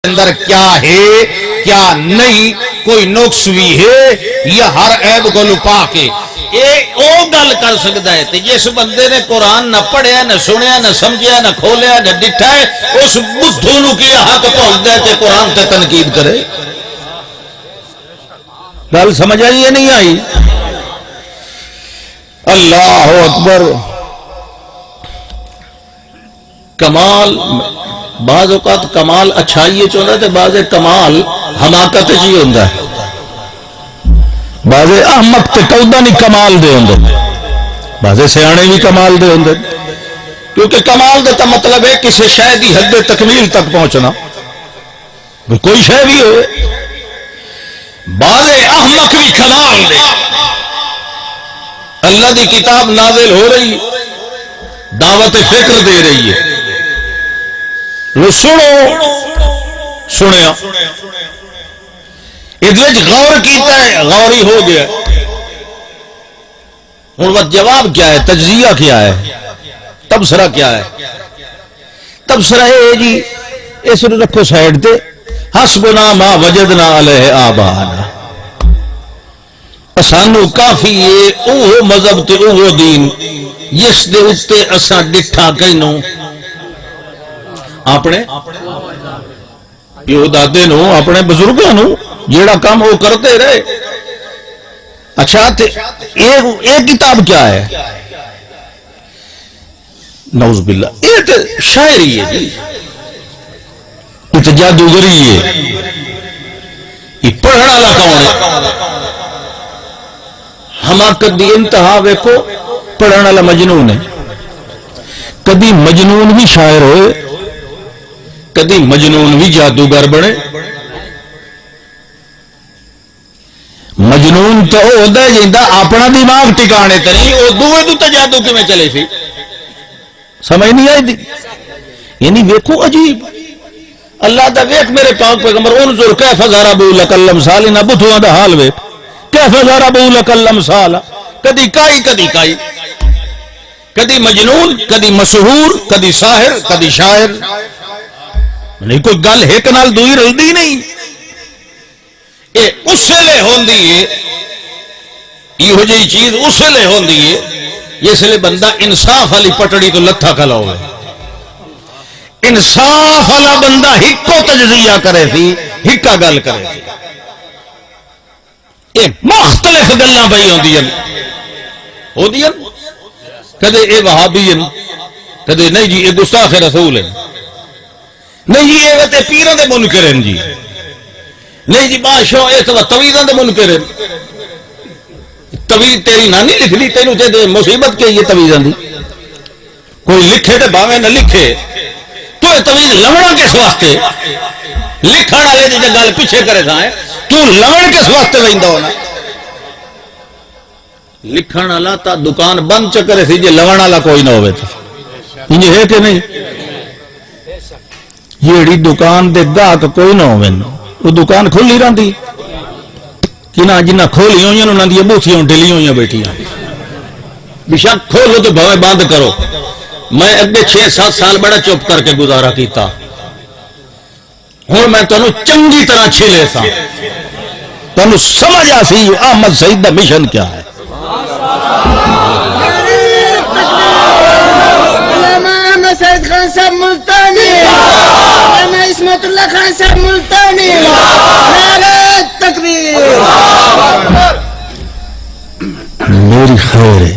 اندر کیا ہے کیا نہیں، کوئی نقص بھی ہے یا ہر عیب کو لپا کے او گل کر سکتا ہے۔ جس بندے نے قرآن نہ پڑھیا نہ سنیا نہ سمجھیا نہ کھولیا نہ ڈٹھا ہے، اس بدھو نو کی حق پہنچتا ہے کہ قرآن تے تنقید کرے۔ گل سمجھ آئی یا نہیں آئی؟ اللہ اکبر۔ کمال بعض اوقات کمال اچھائیے چاہتا ہے تو بعض کمال حماقت جی ہوتا ہے، بعض احمق تے کودا نہیں کمال دے ہوندے، بعض سیانے بھی کمال دے ہوندے، کیونکہ کمال دے تا مطلب ہے کسی شے دی حد تکمیل تک پہنچنا، کوئی شے بھی ہوئے۔ بعض احمق بھی کمال دے، اللہ دی کتاب نازل ہو رہی دعوت فکر دے رہی ہے، وہ سنیا ادھر غور کیتا ہے، غوری ہو گیا۔ ہوں وہ جواب کیا ہے، تجزیہ کیا ہے، تبصرہ کیا ہے؟ تبصرہ ہے جی اس نے رکھو سائڈ تے، حسبنا ما وجدنا علیہ آباءنا، اسانو کافی ہے اوہ مذہب تے اوہ دین جس دے اتے اساں ڈٹھا کینوں اپنے پیو دادے نو اپنے بزرگوں نو جیڑا کام وہ کرتے رہے۔ اچھا ایک کتاب کیا ہے؟ نعوذ باللہ، یہ تو شاعری ہے جی، یہ تو جادوگری ہے۔ یہ پڑھنا والا کون ہے؟ حماقت دی انتہا ویکھو، پڑھنا والا مجنون ہے۔ کبھی مجنون بھی شاعر ہوئے، کدی مجنون بھی جادوگر بنے۔ مجنون تو ہوتا ہے جیندہ اپنا دماغ ٹکانے تے نہیں، وہ دوے تو جادو کی میں چلے سی، سمجھ نہیں آئی دی؟ یعنی ویکھو عجیب اللہ دا، ویکھ میرے پاک پیغمبر انظر کیف ضربوا لک الامثال، نہ بدھواں دا حال ویکھ کیف ضربوا لک الامثال، کدی کائی کدی کائی، کدی مجنون کدی مسحور کدی ساحر کدی شاعر، نہیں کوئی گل ایک نال دوئی رلدی نہیں۔ اے اس لئے ہوندی ہے، یہ ہو جئی چیز اس لئے ہوندی ہے جس لئے بندہ انصاف والی پٹڑی تو لتھا کھلا ہوئے، انصاف والا بندہ ہکو تجزیہ کرے تھی، ہکا گل کرے تھی۔ اے مختلف گلاں بھئی ہوندی ہیں، کدے اے وہابی ہیں، کدے نہیں جی اے گستاخ رسول ہیں، نہیں جی یہ تے پیروں دے منکر ہیں جی، نہیں جی بادشاہ یہ تو تویزاں دے منکر ہیں۔ تویز تیری نانی لکھ لی، تینوں تے مصیبت کے یہ تویزاں دی، کوئی لکھے تے باویں نہ لکھے، تو یہ تویز لوڑا کس واسطے؟ لکھن والے دی گل پیچھے کرے تھا ہے، تو لوڑ کس واسطے ویندا ہونا؟ لکھن والا تا دکان بند چکرے سی جے لوڑ والا کوئی نہ ہوئے تو یہ ہے کہ نہیں؟ جیڑی دکان دے گاہک کوئی نہ ہوئے وہ دکان کھلی رہندی، کنہ جنہ کھولی ہوئی انہاں دی بوتھیاں ڈلی ہوئی بیٹھیاں، بشک کھولو تو بھویں بند کرو۔ میں اگے 6-7 سال بڑا چپ کر کے گزارا کیتا، ہوں میں تانوں چنگی طرح چھلے سا، تانوں سمجھ آ سی احمد سعید دا مشن کیا ہے۔ سید خان صاحب ملتانی، علامہ عصمت اللہ خان صاحب ملتانی، نعرہ تکبیر۔ میری خیر ہے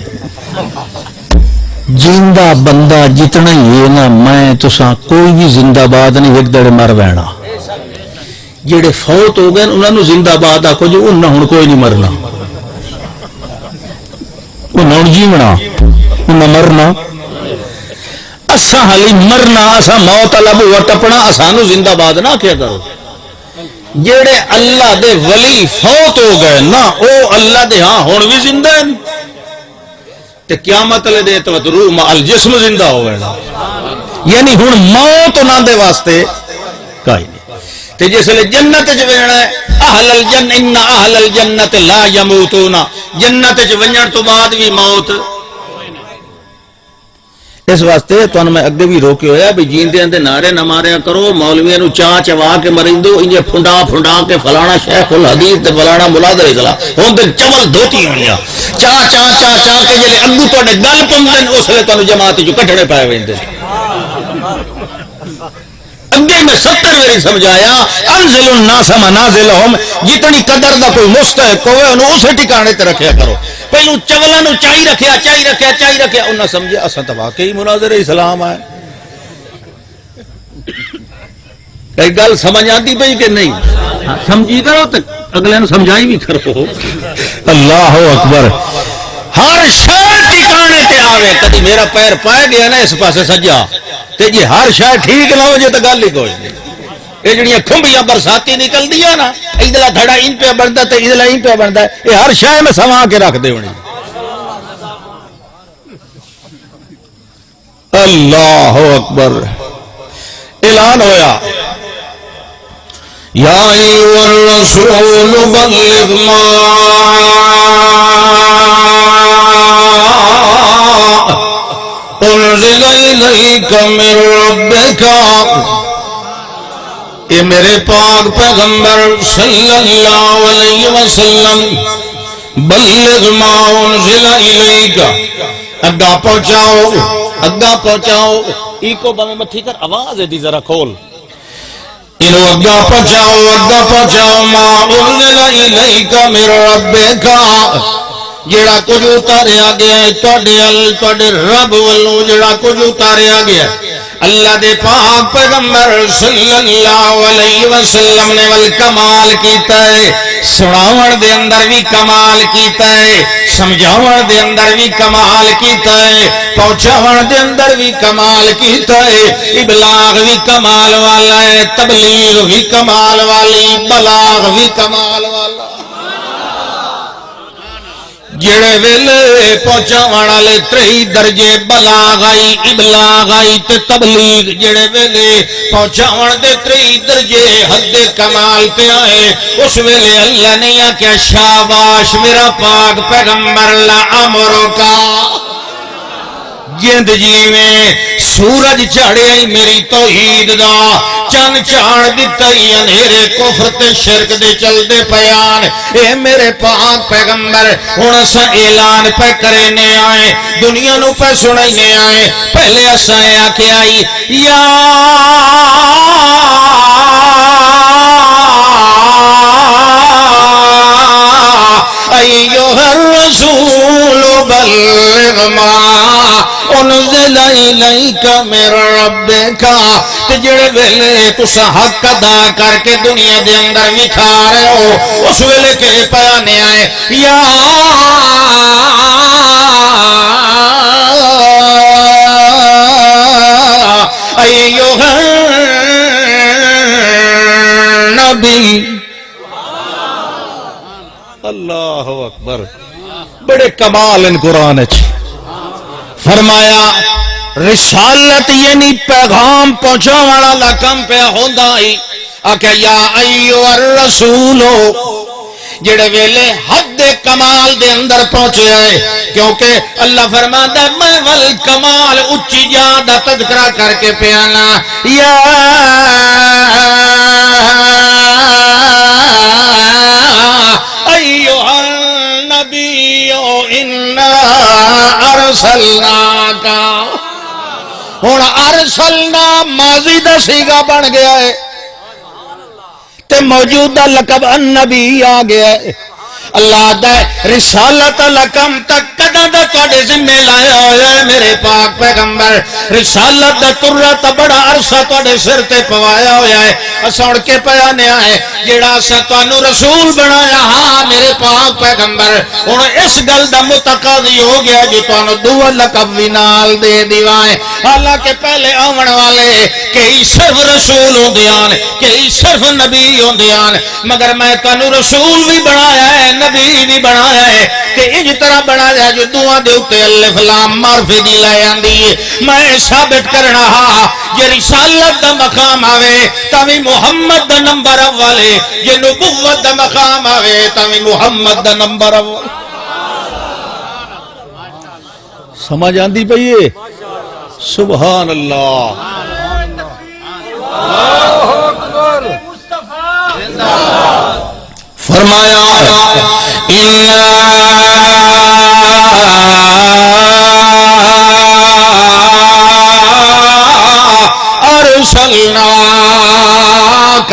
زندہ بندہ جتنا ہی ہے نا، میں تساں کوئی بھی زندہ باد نہیں ایک دڑے مر وینا، جڑے فوت ہو گئے انہاں نو زندہ باد آکھو جو انہاں ہن کوئی نہیں مرنا، انہاں ہن جیونا انہاں مرنا، اساں حالی مرنا، اساں موت والا بوہا ٹپنا، اسانو زندہ باد نہ کیا کرو۔ جیڑے اللہ دے ولی فوت ہو گئے نا او اللہ دے ہاں ہن بھی زندہ ہیں، تے قیامت والے دے تو روح مع الجسم زندہ ہو گئے، یعنی ہن موت انہاں دے واسطے کائی نہیں۔ تے جس لئے جنت وچ وینا ہے، اہل الجنہ ان اہل الجنت لا یموتون، جنت وچ ونجن تو بعد بھی موت اس واسطے تمہیں میں اگے بھی روکے ہویا بھی جیندے دے نعرے نہ ماریا کرو، مولویاں نو چا چوا کے مریندو انجے پھنڈا پھنڈا کے فلانا شیخ الحدیث تے فلانا ملادر اصلاح ہون دے چمل دھوتی ہونیاں چا چا چا چا کے جلے اگو تواڈے گل پوندن اس لیے تانوں جماعت جو کٹھڑے پائے ویندے اگے میں 70 واری سمجھایا انزل الناس منازلہم، جتنی قدر دا کوئی مستحق ہوئے انہوں اسے ٹھکانے تے رکھیا کرو۔ پہلو چولا نو چاہی رکھیا انہاں سمجھے اساں تو واقعی مناظر اسلام ہے۔ کئی گل سمجھ آتی پئی کہ نہیں؟ سمجھی کرو تو اگلے نو سمجھائی بھی کرو۔ اللہ اکبر۔ ہر شے ٹھکانے تے آوے، کدی میرا پیر پائے گیا نا اس پاسے سجا تے جی ہر شے ٹھیک نہ ہو جے تو گل ہی کوئی نہیں۔ یہ جڑیاں کھمبیاں برساتی نکل دیا نا، ادلا دھڑا ان پہ بنتا تے ادلا ان پہ بنتا ہے، یہ ہر شے میں سما کے رکھ دے ہونی۔ اللہ اکبر۔ اعلان ہویا یا ایھا الرسول بلغ ما انزل الیک من ربک، اے میرے پاک پیغمبر صلی اللہ علیہ وسلم، بلغ ما انزل الیک، اگا پہنچاؤ ایکو بمیں متھی کر آواز ہے دی ذرا کھول، انہوں اگا پہنچاؤ ما انزل الیک من ربک، جڑا کچھ اتاریا گیا ہے تواڈے رب والوں، جڑا کچھ اتاریا گیا اللہ دے پاک پیغمبر صلی اللہ علیہ وسلم نے والکمال کیتا ہے، سناون دے اندر بھی کمال کیتا ہے، سمجھاون دے اندر بھی کمال کیتا ہے، پہنچاون دے اندر بھی کمال کیتا ہے، ابلاغ بھی کمال والا ہے، تبلیغ بھی کمال والی، بلاغ بھی کمال والا۔ جڑے ویلے پہنچاون والے 3 درجے بلاغ آئی، ابلاغ آئی تے تبلیغ، جڑے ویلے پہنچاون دے 3 درجے حد کمال تے آئے، اس ویلے اللہ نے آکھیا شاباش میرا پاک پیغمبر لعمرکا، جند جیویں سورج چڑھیا میری توحید دا، چن چاڑ دیتا ہی انہیرے کفر تے شرک دے چل دے پیان، اے میرے پاک پیغمبر ہن اساں اعلان پہ کرنے آئے، دنیا نو پہ سنائینے آئے، پہلے اساں آکھیا یا ایھا الرسول بلغ ما انزل الیک من ربک، تے جڑے ویلے تساں حق ادا کر کے دنیا دے اندر وکھا رہے ہو، اس ویلے کہ پیانے آئے یا ایھا النبی۔ اللہ اکبر۔ بڑے کمال ان قرآن اچھ فرمایا رسالت یعنی پیغام پہنچا والا لکم پہ ہوندا ہی، آکھا یا ایھا الرسول، جڑے ویلے حد کمال دے اندر پہنچے آئے، کیونکہ اللہ فرماتا ہے میں والکمال اچھی جا دا تذکرہ کر کے پیانا، یا ایھا النبی انا ارسلناکا، ہون ارسلنا ماضی دا سیغہ بن گیا ہے تے موجودہ لقب النبی آ گیا ہے۔ اللہ دا رسالت لکم تک قدر دا تواڈے ذمہ لایا ہویا ہے میرے پاک پیغمبر، رسالت دا ترہ بڑا عرصہ تواڈے سر تے پوایا ہویا ہے، اساں اڑ کے پیانے آئے جیڑا اساں تانوں رسول بنایا ہاں میرے پاک پیغمبر، ہن اس گل دا متقاضی ہو گیا جو تانوں دو لقب وی نال دے دیوائیں، حالانکہ پہلے آون والے کئی صرف رسول ہوندیاں کئی صرف نبی ہوندیاں، مگر میں تانوں رسول بھی بنایا ہے نبی بھی بنایا ہے، کہ انج طرح بنایا جو دعا دے اوتے الف لام معرفی دی لے آندی ہے، میں ثابت کرنا ہاں یہ رسالت دا مقام آوے تاوی محمد دا نمبر اول ہے، یہ نبوت دا مقام آوے تاوی محمد دا نمبر اول۔ سمجھ آندی پئی ہے؟ سبحان اللہ. فرمایا ارسلناک،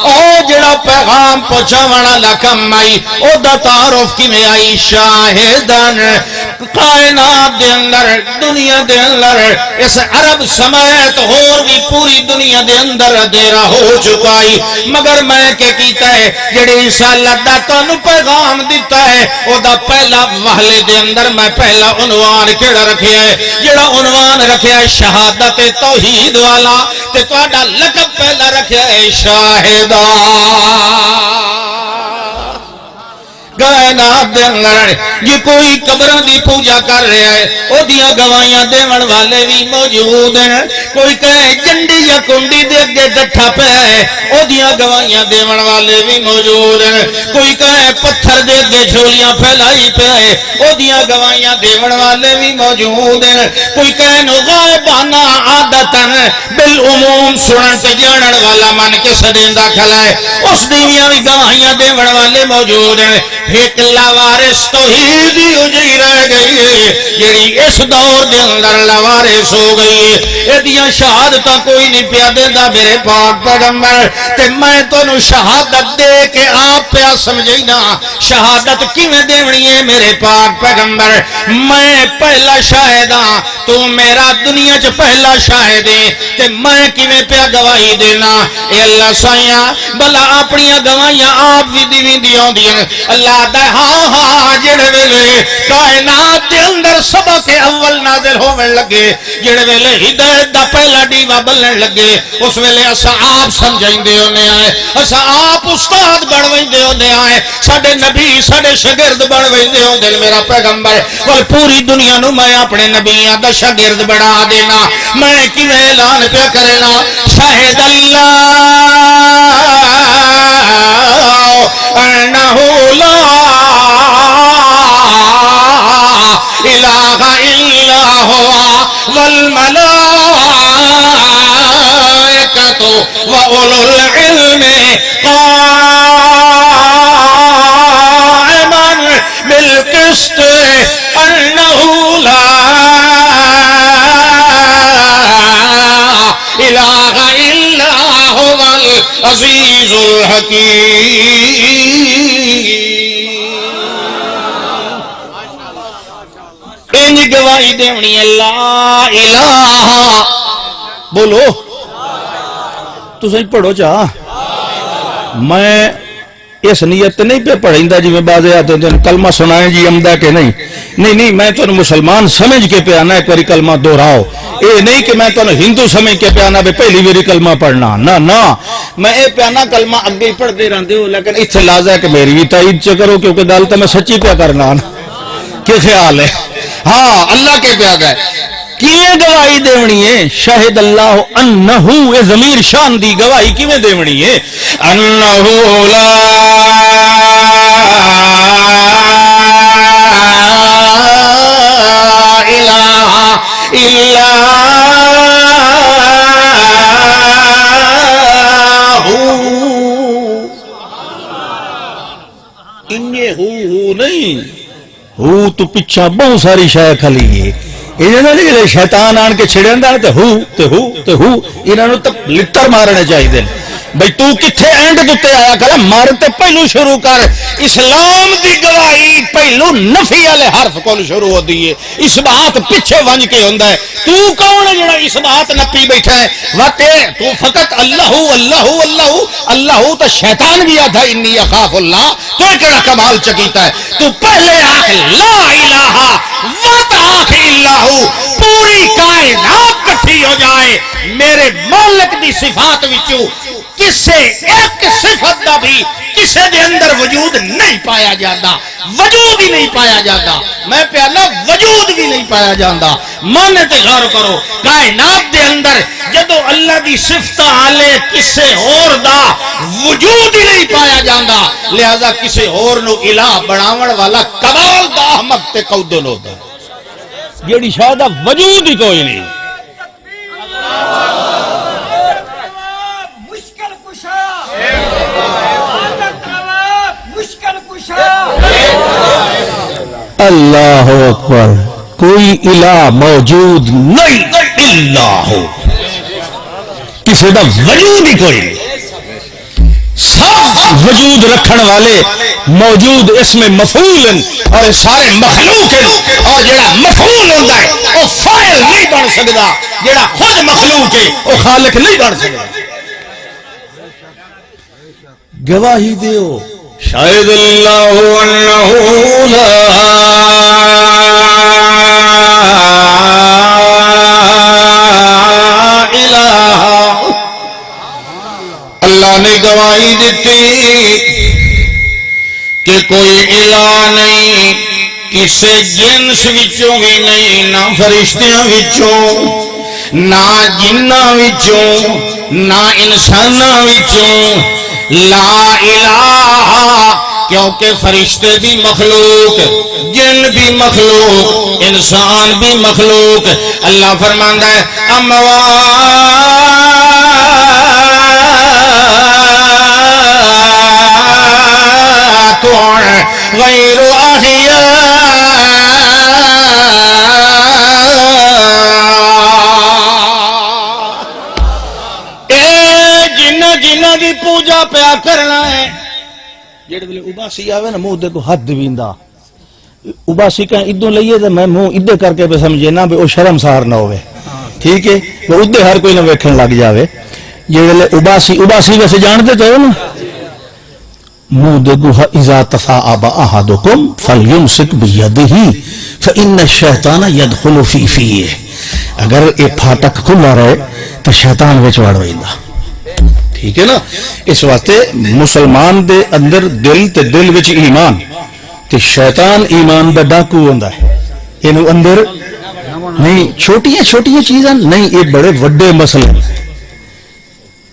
او جڑا پیغام پہنچاونا لکم آئی او دا تعارف کی میں آئی شاہدن کائنات دے اندر دنیا دے اندر اس عرب سمیت اور بھی پوری دنیا دے اندر دیرہ ہو چکائی، مگر میں کہ کیتا ہے جڑی رسالت دا تانوں پیغام دیتا ہے او دا پہلا وحلے دے اندر میں پہلا عنوان کیڑا رکھیا ہے، جڑا عنوان رکھیا ہے شہادت توحید والا، تے تہاڈا لقب پہلا رکھیا ہے شاہدہ. کائنات دے اندر جی کوئی قبراں دی پوجا کر رہا ہے او دیاں گواہیاں دیون والے بھی موجود ہیں، کوئی کہے جنڈی یا کنڈی دے اگے ڈٹھا پیا ہے او دیاں گواہیاں دیون والے بھی موجود ہیں، کوئی کہے پتھر دے اگے جھولیاں پھیلائی پیا ہے او دیاں گواہیاں دیون والے بھی موجود ہیں، کوئی کہے نو غائبانہ عادتاً بالعموم سنن تے جانن والا من کے سدیندا کھلا ہے اس دیاں بھی گواہیاں دیون والے موجود ہیں. ایک لاوارث توحید ہی اجڑی رہ گئی ہے جڑی اس دور دے اندر لاوارث ہو گئی ہے. ایدیاں شہادتاں کوئی نہیں پیا دیندا میرے پاک پیغمبر، تے میں تانوں شہادت دے کے آپ پیا سمجھینا شہادت کیویں دینی ہے میرے پاک پیغمبر. میں پہلا شاہد ہاں، تو میرا دنیا چ پہلا شاہد ہے، تے میں کیویں پیا گواہی دینا. اے اللہ سائیاں بلا اپنی گواہیاں آپ بھی دیویں ہوندیاں اللہ دا ہاں ہاں جڑے ویلے کائنات دے اندر سبق اول نازل ہونے لگے، جڑے ویلے ہدایت دا پہلا ڈیوا بلن لگے، اس ویلے اسا آپ سمجھائندے ہونے آئے، اسا آپ استاد بنویندے ہونے آئے، ساڈے نبی ساڈے شاگرد بنویندے ہوندے میرا پیغمبر. اور پوری دنیا نو میں اپنے نبیاں دا شاگرد بنا دینا. میں کیویں اعلان پیا کرنا شاہد اللہ انہ لا الہ الا ہوا والملائکۃ واولو العلم قائما بالقسط انہ لا الہ الا هو العزیز الحکیم. انج گواہی دینی ہے لا الہ، بولو تو صحیح پڑھو چاہ. میں اس نیت نہیں پہ پڑھیں جی میں بازے آتے ہیں کلمہ سنائیں جی عمدہ کہ نہیں نہیں میں تو مسلمان سمجھ کے پہ آنا ایک باری کلمہ دہراؤ. اے نہیں کہ میں تو ہندو سمجھ کے پہ آنا بے پہلی باری کلمہ پڑھنا، نہ میں اے پہ آنا کلمہ اگے ہی پڑھ دے رہے ہو، لیکن اتنے لازہ ہے کہ میری بھی تائید چ کرو کیونکہ دالتا میں سچی پہ کرنا کیا خیال ہے. ہاں اللہ کے پہ آگا ہے کیے گواہی دیونی ہے شاہد اللہ انہو، اے ضمیر شان دی گواہی کیویں دیونی ہے انہو لا الہ الا ہو. انہیں ہو نہیں ہو تو پچھا بہت ساری شاہ کھلی ہے. انہوں شیطان آن کے چھڑے اندر تے ہو انہوں نے لٹر مارنے چاہیے. بھئی تو کتھے اینڈ دوتے آیا کر مارتے پہلو شروع کر. اسلام دی گواہی پہلو نفی والے حرف کو شروع ہو دیئے، اس بات پیچھے ونج کے ہوندہ ہے. تو کون ہے جڑا اس بات نپی بیٹھا ہے واتے تو فقط اللہ اللہ اللہ اللہ تو شیطان بھی آدھا انی اخاف اللہ تو ایکڑا کمال چکیتا ہے. تو پہلے آخ لا الہ وات آخ اللہ پوری کائنات کٹھی ہو جائے میرے مالک دی صفات وچوں کسے ایک صفت دا بھی کسے دے اندر وجود نہیں پایا جاتا، وجود ہی نہیں پایا جاتا. میں پیالا وجود بھی نہیں پایا جاتا. مانے تے غور کرو کائنات دے اندر جدو اللہ دی صفت آلے کسے اور دا وجود ہی نہیں پایا جاتا، لہذا کسے اور نو الہ بناون والا کمال دا احمق تے کودن ہوتا جیڑی شاید وجود ہی کوئی نہیں. اللہ اکبر، کوئی الہ موجود نہیں الا ہو، کسی دا وجود ہی کوئی نہیں، سب وجود رکھن والے موجود اس میں مفعول ہیں اور سارے مخلوق ہیں، اور جڑا مفعول ہوتا ہے وہ فاعل نہیں بن سکتا، جڑا خود مخلوق ہے وہ خالق نہیں بن سکتا۔ گواہی دیو شاہد اللہ انہ لا الہ، اللہ نے گواہی دیتی کہ کوئی الہ نہیں، کسے جنس وچوں بھی نہیں، نہ فرشتیاں وچوں، نہ جناں وچوں، نہ انساناں وچوں، لا الہ، کیونکہ فرشتے بھی مخلوق، جن بھی مخلوق، انسان بھی مخلوق۔ اللہ فرماندا ہے غیر احیاء، جنہ دی پوجا پیا کرنا ہے، جڑے ویلے اباسی آوے نا منہ دے تو حد ویندا، اباسی کہیں ادوں لئیے تے میں منہ ادے کر کے پہ سمجھے نا بھی او شرمسار نہ ہوئے، ٹھیک ہے، وہ ادے ہر کوئی نہ ویکھن لگ جاوے۔ جڑے ویلے اباسی ویسے جانتے تو نا، منہ دے گوہا اذا تثاءب احدکم فلیمسک بیدہ فإن الشیطان یدخل فی فیہ، اگر یہ پھاٹک کھلا رہے تو شیطان وچ وڑ ویندا، ٹھیک ہے نا۔ اس واسطے مسلمان دے اندر دل تے دل وچ ایمان تے شیطان ایمان دا ڈاکو ہوندا ہے، اینو اندر نہیں چھوٹیاں چھوٹیاں چیزاں نہیں، یہ بڑے وڈے مسئلے،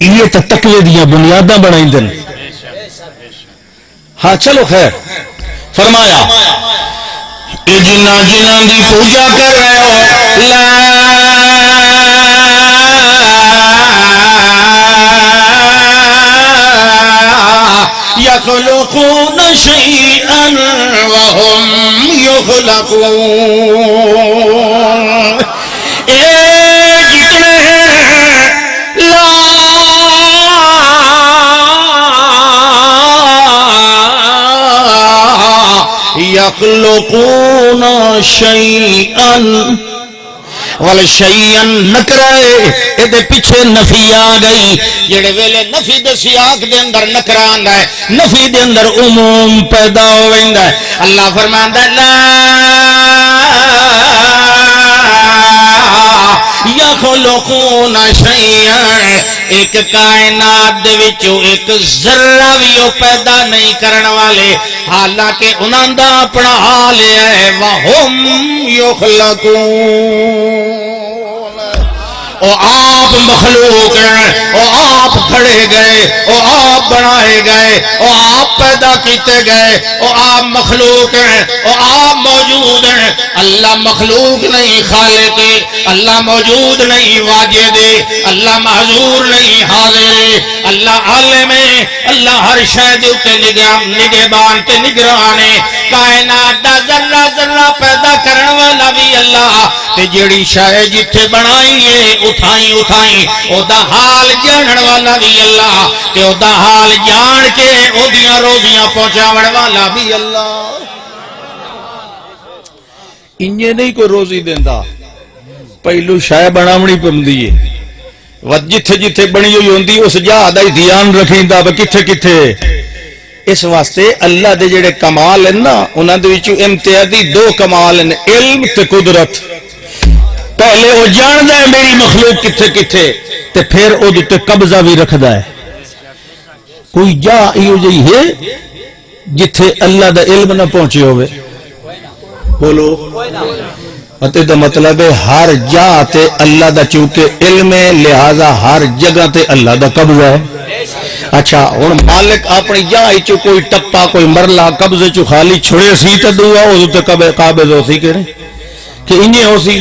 یہ تے تقوی دیاں بنیاداں بنائیندے نے۔ ہاں چلو خیر، فرمایا اے جنہ دی پوجا کر رہے ہو، یخلقون شیئا وهم یخلقون، اے جتنے لا یخلقون شیئا والشیئا نکرائے، یہ پیچھے نفی آ گئی، جڑے ویلے نفی دے سیاق دے اندر نکرہ آندا ہے، نفی دے اندر عموم پیدا ہو ویندا ہے۔ اللہ فرماندا ہے لا یخلقون شیئا، ایک کائنات دے وچوں ایک ذرہ بھی وہ پیدا نہیں کرن والے، حالانکہ انہاں دا اپنا حال ہے وَهُمْ يُخْلَقُونَ، او آپ مخلوق ہیں، او آپ کھڑے گئے، او آپ بنائے گئے، او آپ پیدا کیتے گئے، او آپ مخلوق ہیں، او آپ موجود ہیں۔ اللہ مخلوق نہیں خالق ہے، اللہ موجود نہیں واجد ہے، اللہ محضور نہیں حاضر ہے، اللہ عالم ہے، اللہ ہر شے دے اوتے نگہبان تے نگران ہے، کائنات دا ذرہ ذرہ پیدا کرن والا بھی اللہ، تے جڑی شے جتھے بنائی ہے اٹھائی او دا حال جانن والا بھی اللہ، تے او دا حال جان کے او دیاں روزیاں پہنچاون والا بھی اللہ۔ انجے نہیں کوئی روزی دیندا، پہلو شے بناونی پوندی ہے، جتھے جتھے بنی ہوئی ہوندی اس جہاں دا ہی دھیان رکھیندا کہ کتھے کتھے۔ اس واسطے اللہ دے جڑے کمال ہیں نا، انہاں دے وچوں امتیازی دو کمال ہیں، علم تے قدرت۔ پہلے وہ جاندا ہے میری مخلوق کتھے کتھے، تے پھر او دے تے قبضہ بھی رکھدا ہے۔ کوئی جا ایو جئی ہے جتھے اللہ دا علم نہ پہنچے ہوئے، بولو اتے دا مطلب ہے ہر جا تے اللہ دا چونکہ علم ہے، لہذا ہر جگہ تے اللہ دا قبضہ ہے۔ اچھا ہن مالک اپنی جا چ کوئی ٹپا کوئی مرلا قبضے چ خالی چھڑے سی تے دعا او تے قابض ہو سی کہ انجے ہو سی،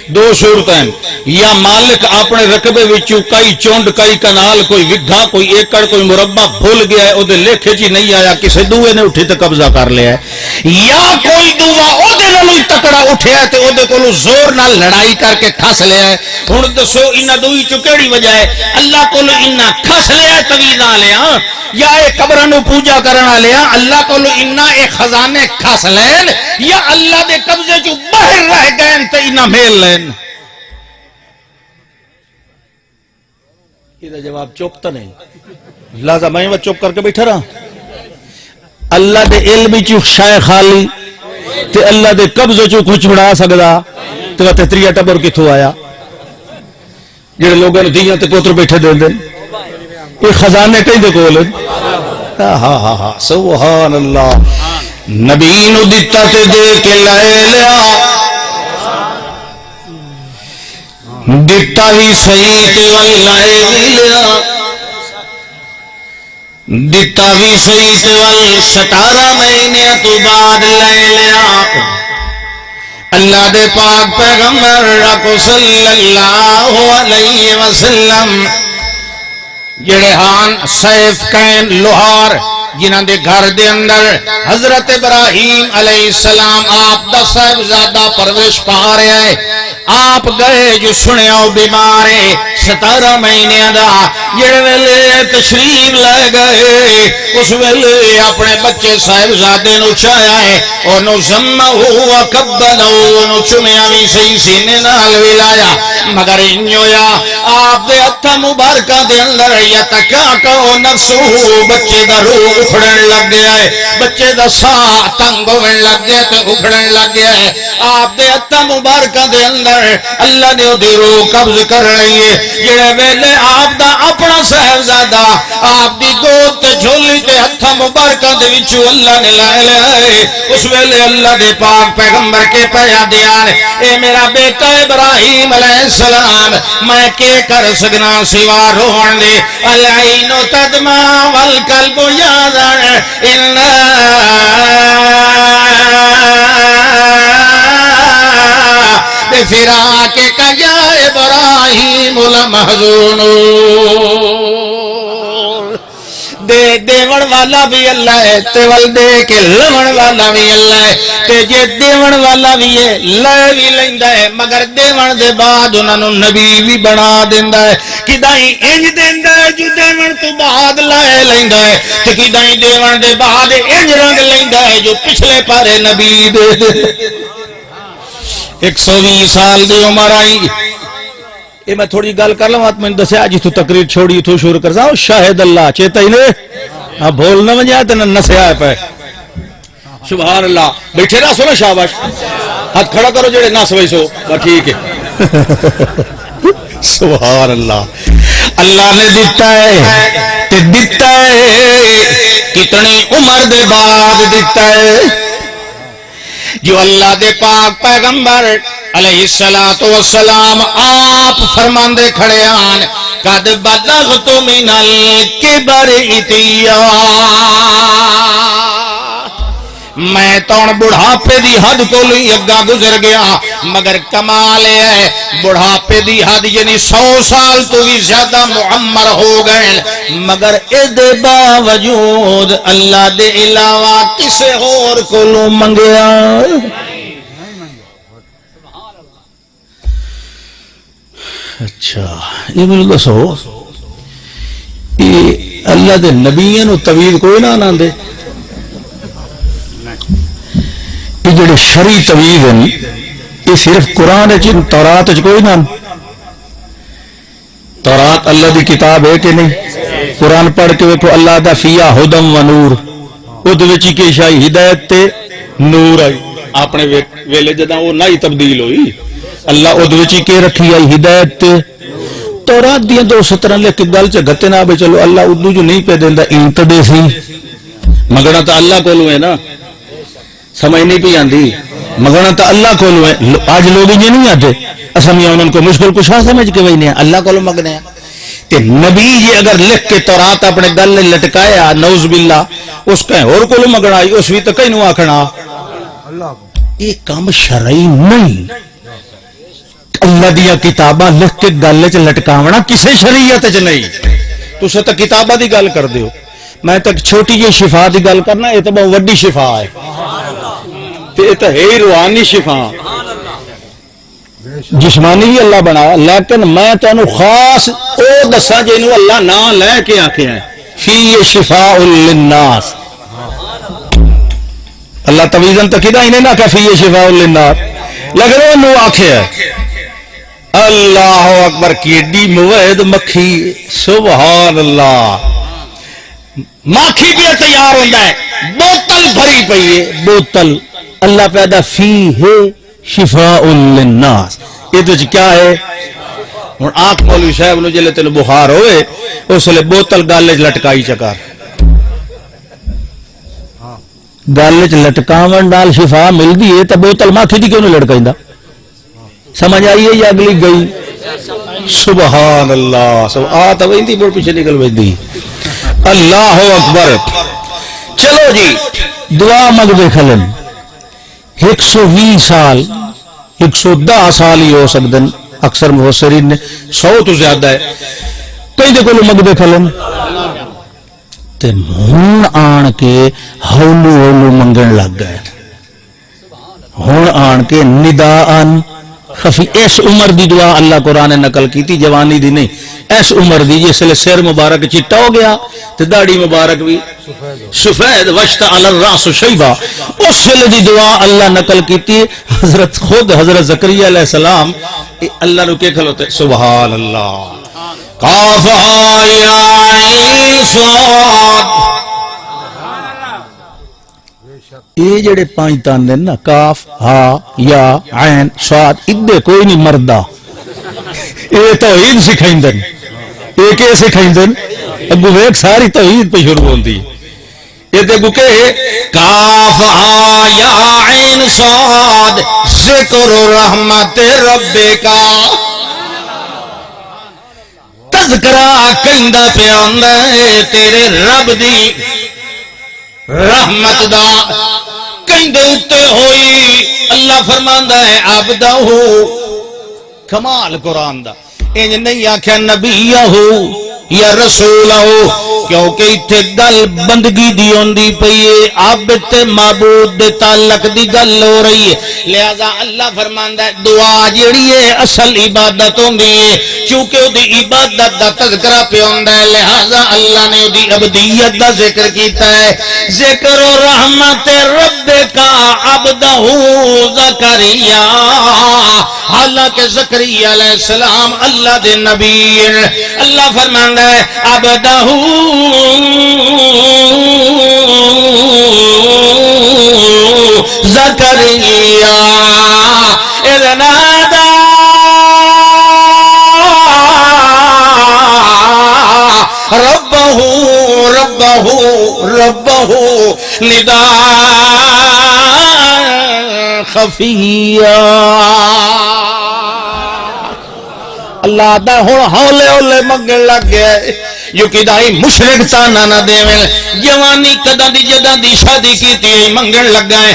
دو صورتیں، یا مالک اپنے رقبے وچوں کئی چونڈ کئی کنال کوئی وگھا کوئی ایکڑ کوئی مربع بھول گیا ہے او دے لیکھے چی نہیں آیا کسے دوے نے اٹھی تے قبضہ کر لیا ہے، یا کوئی دوہ او دے نالوں تکڑا اٹھیا ہے تے او دے کولوں زور نال لڑائی کر کے کھس لیا ہے۔ ہن دسو انہاں دوئی چوں کیڑی وجہ ہے؟ اللہ کولوں انہاں کھس لیا ہے تویزاں لیاں یا اے قبراں نوں پوجا کرن والےاں اللہ کولوں انہاں اے خزانے کھس لین یا اللہ دے قبضے چوں باہر رہ گئے تے انہاں میل لین؟ یہ جواب چپ تو نہیں، لہذا میں وہ چپ کر کے بیٹھا رہا۔ اللہ دے علم چوں شے خالی تے اللہ دے قبضے چوں کچھ بڑھا سکدا تے وہ تیتریا ٹبر کتھوں آیا جڑے لوگوں نے دیاں تے پوتر بیٹھے دے دے یہ خزانے کہیں دے کول؟ ہاں ہاں ہاں سبحان اللہ۔ نبی نو دتا تے دے کے لے لیا، دتا ہی صحیح تے لائے بھی لیا، دتا بھی صحیح تے 17 مہینے تو بعد لے لیا۔ اللہ دے پاک پیغمبر رکو صلی اللہ علیہ وسلم جڑے ہان سیف کین لوہار جنہاں دے گھر دے اندر حضرت ابراہیم علیہ السلام آپ دا صاحبزادہ پرورش پا رہے ہیں، آپ گئے جو سنیاؤ بیمارے 17 مہینے دا جڑے ویلے تشریف لے گئے اس ویلے اپنے بچے صاحبزادے نو چایا ہے انہوں زمہو وکبلو انہوں چمیا بھی صحیح سینے نال بھی لایا، مگر انہوں یا آپ دے اتھا مبارکہ دے اندر یا تکاکو نفسو بچے دا روح اکھڑن لگ گیا ہے، بچے دا ساہ تنگ ہونے لگ گیا تو اکھڑن لگ گیا ہے۔ آپ دے اتھا مبارکہ دے اندر اللہ نے دی روح قبض کر رہی ہے، جڑے ویلے آپ دا اپنا صاحبزادہ آپ دی گود تے جھولی تے اتھا مبارکہ دے وچوں اللہ نے لائے لائے، اس ویلے اللہ دے پاک پیغمبر کے پیا دیان اے میرا بیٹا ابراہیم علیہ السلام میں کے کر سکنا سوا روحن دے، العین تدمع والقلب یادن بفراق کا یا ابراہیم لمحزون۔ دے دیون والا بھی اللہ ہے تے ول دے کے لون والا بھی اللہ ہے تے جے دیون والا بھی ہے لے بھی لیندا ہے مگر دیون دے بعد انہاں نوں نبی بھی بنا دیندا ہے، کدائیں انج دیندا ہے جو دیون تو بعد لے لیندا ہے تے کدائیں دیون دے بعد انج رنگ لیندا ہے جو پچھلے پارے نبی دے 120 سال دی عمر آئی۔ یہ میں تھوڑی گل کر لوں میں دسیا جی تو تقریر چھوڑی تو شروع کر جاؤ شاہد اللہ چیتا ہی نے ہاں بول نہ ونجا تے نسیا ہے پے سبحان اللہ بیٹھے رہ سو نا شاباش ہاتھ کھڑا کرو جڑے نس وئی سو بس ٹھیک ہے سبحان اللہ۔ اللہ نے دیتا ہے تے دیتا ہے کتنی عمر دے بعد دیتا ہے، جو اللہ دے پاک پیغمبر علیہ السلام آپ فرماندے کھڑے آن قد بلغت من الکبر عتیا، میں تون بڑھاپے دی حد کو لی اگا گزر گیا، مگر کمال ہے بڑھاپے دی حد یعنی 100 سال تو بھی زیادہ معمر ہو گئے، مگر ادھے باوجود اللہ دے علاوہ کسے اور کو لو منگیا۔ اچھا یہ مجھے دسو یہ اللہ دے نبیوں نو طویل کوئی نہ آنا دے، یہ جڑے شرعی طویل ہیں یہ صرف قرآن چن تورات کوئی نہ، تورات اللہ دی کتاب ہے کہ نہیں؟ قرآن پڑھ کے ویکھو اللہ دا فیہا ہدم و نور، اودے وچ کی شائی ہدایت تے نور آئی، اپنے ویلے جداں وہ نہ ہی تبدیل ہوئی، اللہ اودے وچ کے رکھی آئی ہدایت تے تورات دیاں 217 لکھ کے گل چ گتے نہ بے چلو اللہ اردو جو نہیں پہ دیندا انت دے سی مگنا تو اللہ کولوں ہے نا، سمجھ نہیں پی آندی مگنا تو اللہ کولوں ہے۔ آج لوگ یہ نہیں آتے اسمیاں انہوں کو مشکل کشا سمجھ کے وہی نہیں اللہ کولوں مگنے ہیں تے نبی یہ اگر لکھ کے تورات اپنے گل لٹکایا نعوذ باللہ اس کہیں اور کولوں مگنا آئی اس بھی تو کہیں نو آکھنا یہ کام شرعی نہیں، اللہ دیا کتاباں لکھ کے گل چ لٹکاونا کسی شریعت چ نہیں. تسا تو کتاباں دی گل کر دیو, میں تک چھوٹی جی شفا دی گل کرنا, یہ تو بہت وڈی شفا ہے, یہ تو ہے روحانی شفا. جسمانی بھی اللہ بنایا, لیکن میں تمہیں خاص او دسا جنوں اللہ نہ لے کے آکھیا ہے فی شفاء للناس. اللہ تویزن تو کدا ہی نہیں نہ کہ فی شفاء للناس, لیکن انہوں آکھیا ہے اللہ اکبر کیڈی موعد مکھی, سبحان اللہ. ماکھی بھی تیار ہوتا ہے, بوتل بھری پئی ہے, بوتل اللہ پیدا فی ہے شفاء للناس. یہ تو کیا ہے ہوں آپ مولوی صاحب نو جلے تین بخار ہوئے اس لیے بوتل گل چ لٹکائی چکر, گل چ لٹکاون نال شفا ملتی ہے تو بوتل ماکھی دی کیوں نہیں لٹکائی؟ سمجھ آئیے یا اگلی گئی؟ سبحان اللہ. آ تو وہی بڑھ پیچھے نکل وی. اللہ اکبر. چلو جی دعا منگتے کھلن 120 سال 110 سال ہی ہو سکتے ہیں, اکثر مفسرین نے 100 تو زیادہ ہے, کئی دے کو منگتے کھلن تے ہون آن کے ہولو ہولو منگن لگ گئے. ہون آن کے نداءن خفی, اس عمر دی دعا اللہ قرآن نے نقل کی تھی, جوانی دی نہیں, اس عمر دی جس لئے سر مبارک چٹا ہو گیا تے داڑھی مبارک بھی سفید وشت علی الراس شیبہ, اس لئے دی دعا اللہ نقل کی تھی. حضرت خود حضرت زکریا علیہ السلام اللہ رو کے کھلوتے سبحان اللہ کاف یا عین صاد. یہ جڑے 5 تان دن نا کاف ہا یا عین صاد ادھے کوئی نہیں مردہ, یہ توحید سکھائیں دن, یہ کہ سکھائیں دن اگو ویک ساری توحید پہ شروع ہوندی. یہ دیکھو کہ کاف ہا یا عین صاد ذکر رحمت ربکا, تذکرہ کہندا پیا ہوندا ہے تیرے رب دی رحمت دا, کہندے اتے ہوئی. اللہ فرماندا ہے عبدہ, کمال قرآن دا, انج نہیں آکھیا نبی ہو یا رسول ہو, کیونکہ اتھے گل بندگی دی ہوندی پئی ہے, عابد تے معبود دے تعلق دی گل ہو رہی ہے. لہذا اللہ فرماندا ہے دعا جیڑی ہے اصل عبادت ہوندی ہے, چونکہ او دی عبادت دا تذکرہ پہ ہوندا ہے, لہذا اللہ نے او دی عبدیت دا ذکر کیتا ہے. ذکر و رحمت ربکا عبدہ زکریا, حالانکہ زکریا علیہ السلام اللہ دے نبی. اللہ فرماندا ہے عبدہ زکریا اذ نادى ربه نداء خفيا. اللہ دا ہن ہولے ہولے منگن لگ گیا, جو کدائی مشرک تانا نہ دیویں, جوانی کدا دی جدا دی شادی کیتی منگن لگ گئے,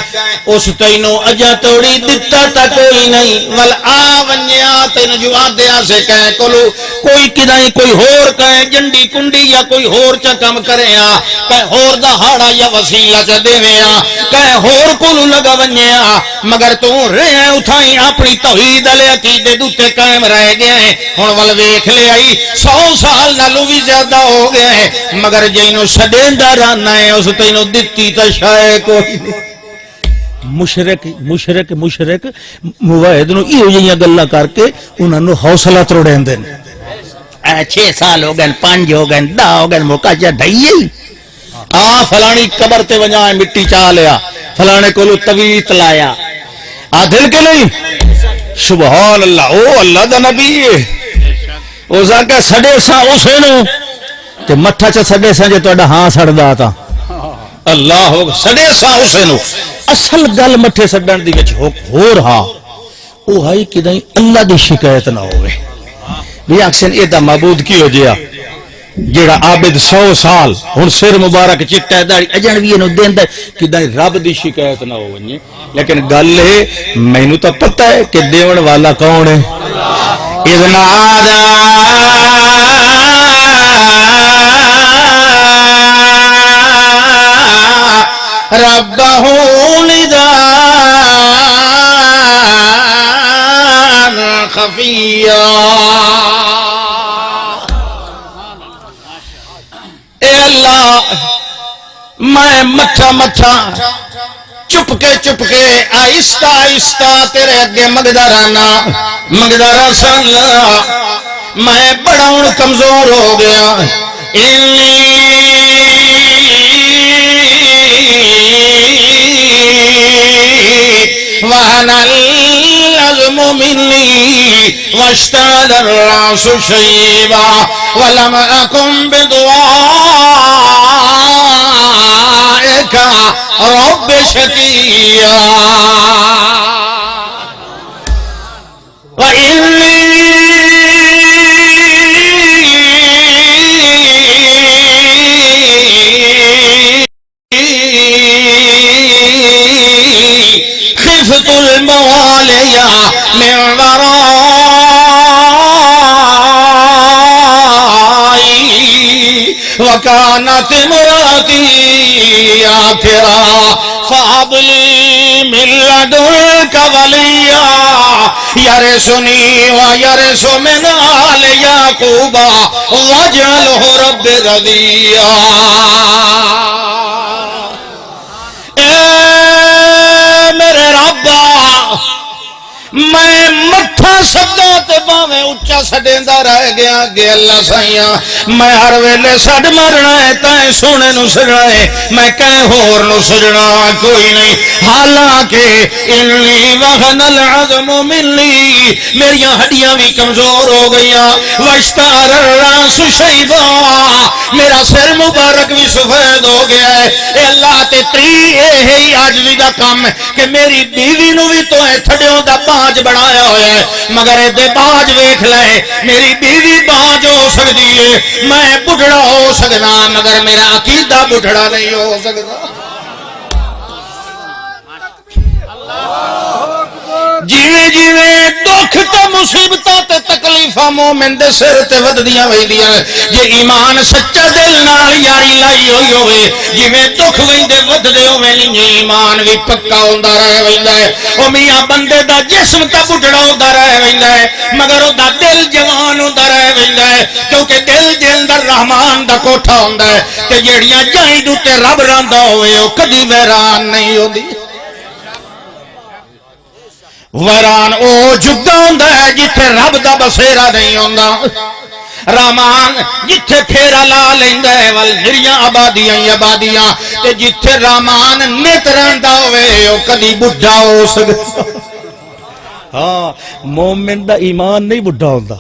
اس تینوں اجا توڑی دتا تا کوئی نہیں, ول آ ونیا تینوں جواب دیا سے کہیں کولو کوئی کدائی کوئی ہور کہیں جنڈی کنڈی یا کوئی ہور چا کم کرے آ, کہیں ہور دا ہاڑا یا وسیلہ چا دیویں آ, کہیں ہور کولو لگا ونیا, مگر تو رہے اٹھائیں اپنی توحید علیہ عقیدے دوتے قائم رہ گئے ہیں. ہن ول ویکھ لے آئی 100 سال نالوں بھی زیادہ ہو گئے ہیں, مگر جینوں چھڈیندا رہنا ہے اس تینوں دتی تا شاید کوئی نہیں. مشرک موحد نو ایہو جیاں گلاں کر کے انہاں نو حوصلہ تروڑیندے نے. 6 سال ہو گئے, 5 ہو گئے, 10 ہو گئے, موقع چا ڈھائیے آ فلانی قبر تے ونجا مٹی چا لیا, فلانے کولو تویت لایا, آ دل کے نہیں. سبحان اللہ, او اللہ دا نبی ہے, او زاکہ سڑے سا اسے نو تے مٹھا چا سڑے سا جے توڑا ہاں سڑدا تا. اللہ ہو سڑے سا اسے نو, اصل گل مٹھے سڑن دی وچ ہو رہا او ہائی کدائیں اللہ دی شکایت نہ ہوئے بھی اکسن اے دا معبود کی ہو جیا, جیڑا عابد 100 سال ہن سر مبارک چٹا داڑھی اجن بھی اینو دیندا کدا رب دی شکایت نہ ہو ونجے لیکن گل ہے مینوں تو پتہ ہے کہ دیون والا کون ہے اذن آدا ربہ نداء خفیہ اے اللہ میں مٹھا چپ کے آہستہ آہستہ تیرے اگے مگدا رسن میں بڑا ہوں کمزور ہو گیا وَهَنَ الْعَظْمُ مِنِّي وَاشْتَعَلَ الرَّأْسُ شَيْبًا وَلَمْ أَكُنْ بِدُعَائِكَ رَبِّ شَقِيًّا خفت الموالي من ورائي وكانت مراتي آخرا فهب لي من لدنك وليا يرثني ويرث من آل يعقوب واجعله رب رضيا میرے ربا میں مٹھا سدا تے باویں اچا سڈیندا رہ گیا گے اللہ سائیاں میں ہر ویلے سڈ مرنا ہے تائیں سونے نو سجنا ہے میں کہیں ہور نو سجنا کوئی نہیں حالانکہ انی وہن العظم منی میری ہڈیاں بھی کمزور ہو گئیاں واشتعل الراس شیبا میرا سر مبارک بھی سفید ہو گیا ہے اے اللہ تے تری ہی عاجزی دا کام ہے کہ میری بیوی نو بھی تو ہے تھڑیوں دا باج بنایا ہویا ہے مگر اے دے باج ویکھ لے میری بیوی باج ہو سکتی ہے میں بڑھڑا ہو سکنا مگر میرا عقیدہ بڑھڑا نہیں ہو سکتا جیویں جیویں دکھ تے مصیبتاں تے تکلیفاں مومن دے سر تے ودیاں ویندیاں جے ایمان سچا دل نال یاری لائی ہوئی ہوئے جیویں دکھ ویندے وددے ہوویں ایمان وی پکا ہوندا رہ ویندا ہے او میاں بندے دا جسم تے بڈھڑا ہوندا رہ ویندا ہے مگر او دا دل جوان ہوندا رہ ویندا ہے کیونکہ دل دے اندر رحمان دا کوٹھا ہوندا ہے تے جیڑیاں جائیں تے رب راندا ہوئے او کدی ویران نہیں ہوندی ویران او جگہ ہوندا ہے جتھے رب دا بسیرا نہیں ہوندا رحمان جتھے پھیرا لا لیندا ہے ول نریاں آبادیاں تے جتھے رحمان نت رہندا ہوئے او کدی بڈھا ہو سکدا ہاں مومن دا ایمان نہیں بڈھا ہوندا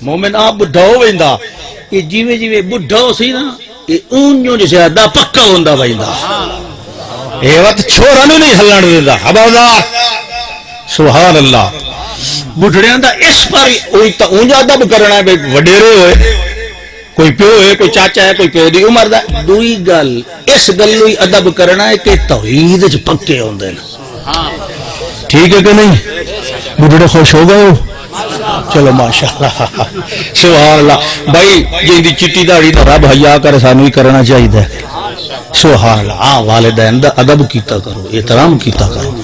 مومن آپ بڈھا ہو ویندا یہ جیویں جیویں بڈھا ہو سی نا یہ اونجوں جے زیادہ پکا ہوندا ویندا اے وقت چھوڑا نہیں ہلن دیندا خبردار سبحان اللہ بڑھڑیاں دا اس پر اوئی تا اونجا ادب کرنا ہے بھئی وڈیرے ہوئے کوئی پیو ہے کوئی چاچا ہے کوئی پیو دی عمر دا دوئی گل اس گلوئی ادب کرنا ہے کہ توحید چ پکے ہوندے نا ٹھیک ہے کہ نہیں بڑھڑے خوش ہو گئے ہو چلو ماشاءاللہ سبحان اللہ بھائی جی دی چٹی داڑھی دا رب حیا کر سانوی کرنا چاہیے سبحان اللہ ہاں والدین دا ادب کیتا کرو احترام کیتا کرو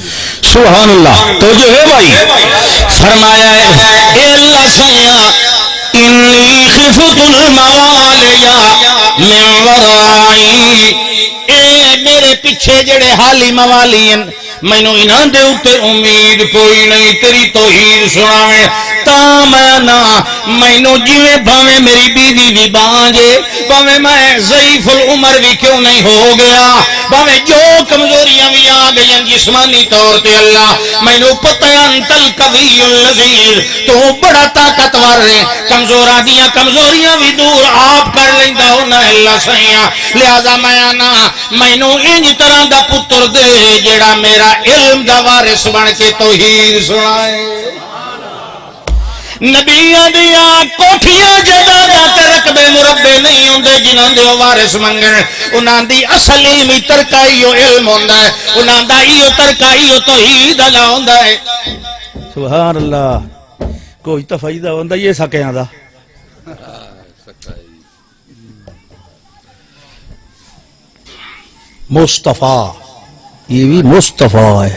سبحان اللہ تو جو ہے بھائی فرمایا ہے اے اللہ سیاں انی خفت الموالیا من ورائی اے میرے پیچھے جڑے حالی موالی ہیں مینوں انہاں دے اوتے امید کوئی نہیں تیری توحید سناویں تا میں نہ مینوں جویں بھاویں میری بیوی بھی بانجے بھاویں میں ضعیف العمر بھی کیوں نہیں ہو گیا بھاویں جو کمزوریاں بھی آ گئیں جسمانی طور تے اللہ مینوں پتہ ہے انت القوی العزیز تو بڑا طاقتور ہے کمزوراں دیاں کمزوریاں بھی دور آپ کر لیندا ہونا اللہ سیاں لہذا میں نہ مینوں انج طرح دا پتر دے جیڑا میرا علم دا وارث بن کے توحید سنائے نبیاں دیا کوٹھیاں جائیداد رقبے مربے نہیں ہوندے جنہاں دے وارث منگن انہاں دی اصل علمی ترکائی علم ہوندا ہے انہاں دا ایو ترکائی توحید اللہ ہوندا ہے سبحان اللہ کوئی تو فائدہ ہوندا یہ سکیاں دا مصطفیٰ یہ بھی مصطفیٰ ہے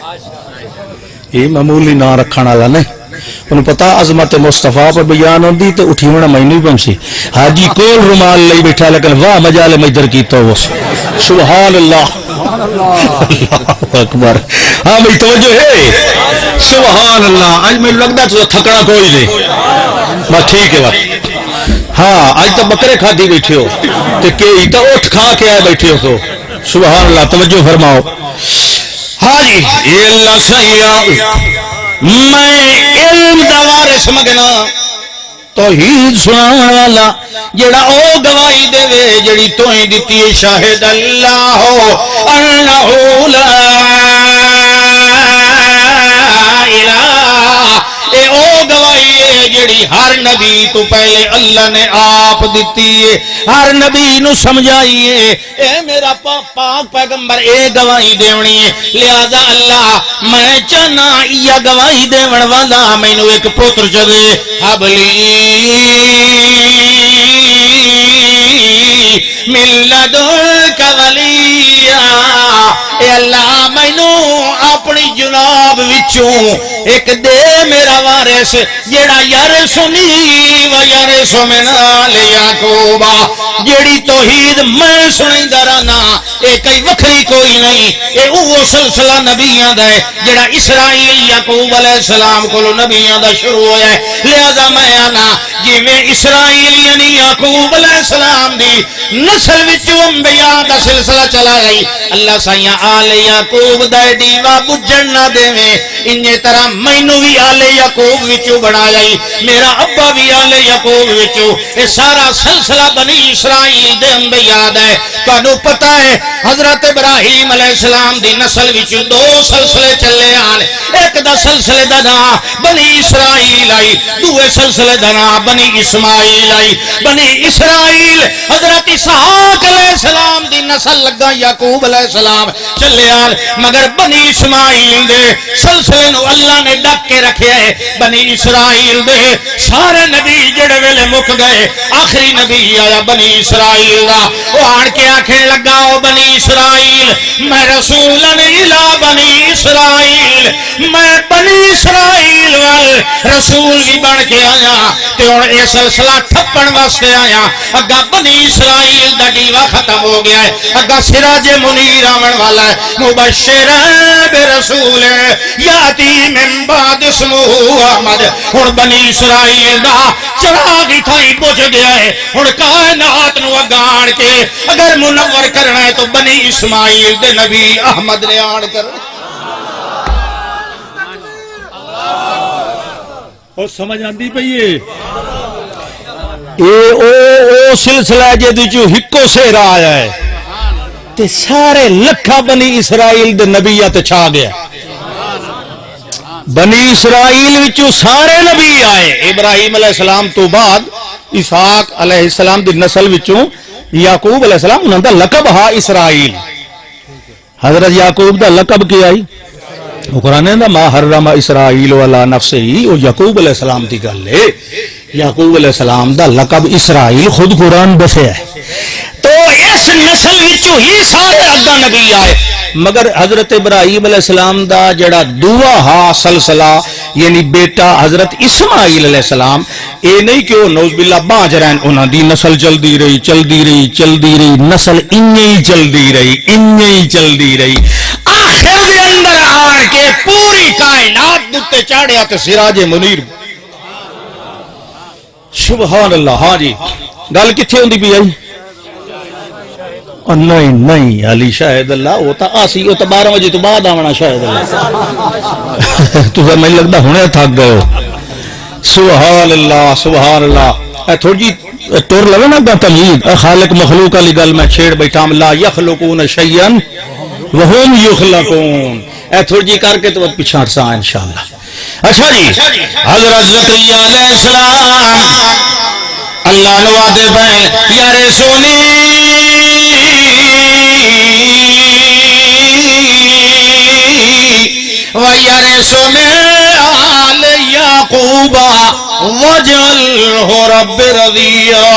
یہ معمولی نہ رکھنا والا نہیں انہوں پتا عظمت مصطفیٰ پر بیان ہوندی تو اٹھی ہونا مینوں بھی پمسی حاجی کول رومال لئی بیٹھا لیکن واہ مجال مجدر کیتا ہو سبحان اللہ اللہ اکبر ہاں بھئی توجہ ہے سبحان اللہ آج میں لگتا تو تھکڑا کوئی نہیں بس ٹھیک ہے بات ہاں آج تو بکرے کھا دی بیٹھے ہو تو کئی تو اٹھ کھا کے آئے بیٹھے ہو تو سبحان اللہ توجہ فرماؤ ہاں جی یہ اللہ سیاں میں علم دا وارث مگنا توحید سنان والا جڑا او گواہی دے وے جڑی توہیں دتی ہے شاہد اللہ انہو لا الہ اے او گواہی ہے جڑی ہر نبی تو پہلے اللہ نے آپ دیتی ہے ہر نبی نو سمجھائیے اے میرا پاک پیغمبر اے گواہی دیونی ہے لہذا اللہ میں چاہنا یہ گواہی دیون والا میں نو ایک پوتر چدے حبلی من لدنک ولیہ اے اللہ میں نو اپنی جناب وچوں ایک دے میرا وارث جیڑا یارسونی و یارسو من آل یعقوبہ جیڑی توحید میں سنیں درانا اے کئی وکھری کوئی نہیں اے وہ سلسلہ نبیاں دا ہے جیڑا اسرائیل یعقوب علیہ السلام کو نبیاں دا شروع ہویا ہے لہذا میں آنا جی میں اسرائیل یعنی یعقوب علیہ السلام دی نسل وچوں انبیاء دا سلسلہ چلا گئی اللہ سائیاں آل یعقوب دا دیوا بجن نہ دے میں انجے طرح مینوں بھی آل یعقوب وچوں بنا گئی میرا ابا بھی آل یعقوب وچوں اے سارا سلسلہ بنی اسرائیل دے انبیاء دا ہے تو پتہ ہے حضرت ابراہیم علیہ السلام دی نسل وچوں دو سلسلے چلے آن ایک دا سلسلے دا نام بنی اسرائیل آئی دوے سلسلے دا نام بنی اسماعیل آئی بنی اسرائیل حضرت اسحاق علیہ السلام دی نسل لگا یعقوب علیہ السلام چلے آن مگر بنی اسماعیل دے سلسلے نو اللہ نے ڈک کے رکھے ہے بنی اسرائیل دے سارے نبی جڑے ویلے مک گئے آخری نبی آیا بنی اسرائیل دا وہ آن کے آنکھیں لگا او بنی اسرائیل میں رسولن الہ بنی اسرائیل میں بنی اسرائیل وال رسول بھی بن کے آیا تے اور اے سلسلہ ٹھپن واسطے آیا اگا بنی اسرائیل دا ڈیوا ختم ہو گیا ہے اگا سراج منیر آمن والا ہے مبشر برسول یاتی من بعد اسمہ احمد اور بنی اسرائیل دا چراغ تھائی بجھ گیا ہے اور کائنات نو اگاڑ کے اگر منور کرنا ہے تو بنی اسماعیل دے نبی احمد نے آڑ کر اور سمجھ آندی پئیے اے او سلسلہ جدی جو ہکو سے رہا آیا ہے تے سارے لکھا بنی اسرائیل دے نبیات چھا گیا بنی اسرائیل وچوں سارے نبی آئے ابراہیم علیہ السلام تو بعد اسحاق علیہ السلام دی نسل وچوں یعقوب علیہ السلام انہوں دا لقب ہا اسرائیل حضرت یعقوب دا لقب کیا آئی قرآن دا ما حرم اسرائیل والا نفسے ہی وہ یعقوب علیہ السلام دی گل ہے یعقوب علیہ السلام دا لقب اسرائیل خود قرآن دسے ہے تو اس نسل وچوں ہی سارے اگا نبی آئے مگر حضرت ابراہیم علیہ السلام دا جڑا دعا ہا سلسلہ یعنی بیٹا حضرت اسماعیل علیہ السلام اے نہیں کہ وہ نوز باللہ بانج رہن انہاں دی نسل چل دی رہی نسل انہی چل دی رہی آخر دے اندر آن کے پوری کائنات دتے چاڑیا تے سراج منیر سبحان اللہ ہاں جی گل کتھے ہوندی پئی آئی نہیں علی شاہد اللہ وہ تا آسی وہ تا 12 بجے تو بعد آونا شاہد اللہ تو میں لگتا ہونے تھک گئے ہو سبحان اللہ تھوڑی جی ٹور لگا نا تمہید خالق مخلوق علی گل میں چھیڑ بیٹھا لا یخلقون شیئن وہم یخلقون تھوڑی جی کر کے تو پیچھے ہٹسا انشاءاللہ اچھا جی، حضرت زکریا علیہ السلام اللہ نوادے پہ یارے سونی وَيَرِثُ مِنْ آلِ يَعْقُوبَ وَاجْعَلْهُ رَبِّ رَضِيًّا۔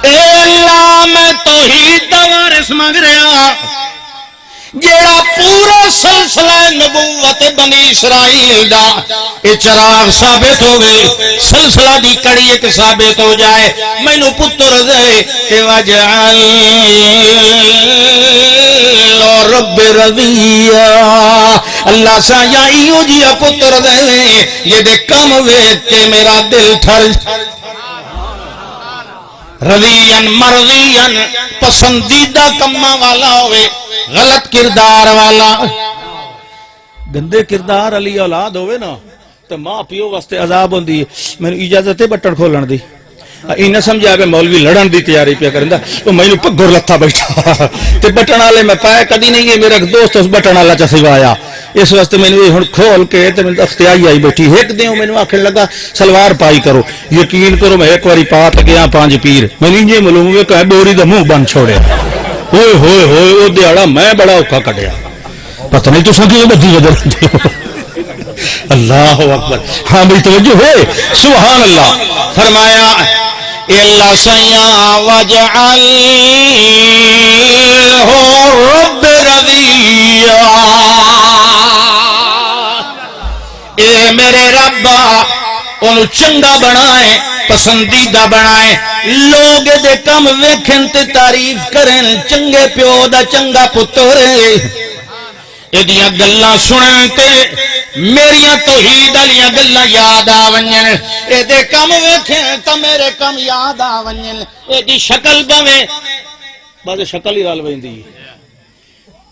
اے اللہ میں توحید دا وارث مانگ رہا جیڑا پورا سلسلہ نبوت بنی اسرائیل دا اے چراغ ثابت ہوئے، سلسلہ دی کڑی ایک ثابت ہو جائے، میں نو پتر دے کہ وَاجْعَلْ رب رضیہ اللہ سا یا ایو جیا پتر دے یہ دے کم ویت کے میرا دل ٹھر رضیان مرضیان پسندیدہ کمہ والا ہوئے، غلط کردار والا گندے کردار علی اولاد ہوئے نا تو ماں پیو واسطے عذاب ہوندی ہے۔ میں نے اجازت ہے بٹن کھولن دی نہ سمجھا کہ مولوی لڑن دی تیاری پہ کرندا تو میں پگڑ لتھا بیٹھا تے بٹن والے میں پایا کدی نہیں ہے، میرا دوست اس بٹن والا چ سوایا اس واسطے میں نے ہن کھول کے تے میں اختیاری آئی بیٹھی ایک دیو میں آکھن لگا سلوار پائی کرو، یقین کرو میں ایک واری پا تے گیا 5 پیر میں نہیں جے معلوم ہے کہ بوری دا منہ بن چھوڑیا، ہوئے ہوئے ہوئے او دیہڑا میں بڑا اوکھا کڈیا، پتہ نہیں تساں کیوں بدھی وجہ اللہ اکبر۔ ہاں بھئی توجہ ہے، سبحان اللہ۔ فرمایا اللہ سیاں وَاجْعَلْهُ رَبِّ رَضِيًّا، اے میرے ربا انہوں چنگا بنائے، پسندیدہ بنائے، لوگ دے کم ویکھن تے تعریف کریں، چنگے پیو دا چنگا پتر ایدیاں گلاں سنن تے میریاں توحید والیاں گلاں یاد آ ونجن، اے دے کم ویکھیں تا میرے کم یاد آ ونجن، اے دی شکل بویں بعد شکل ہی رل ویندی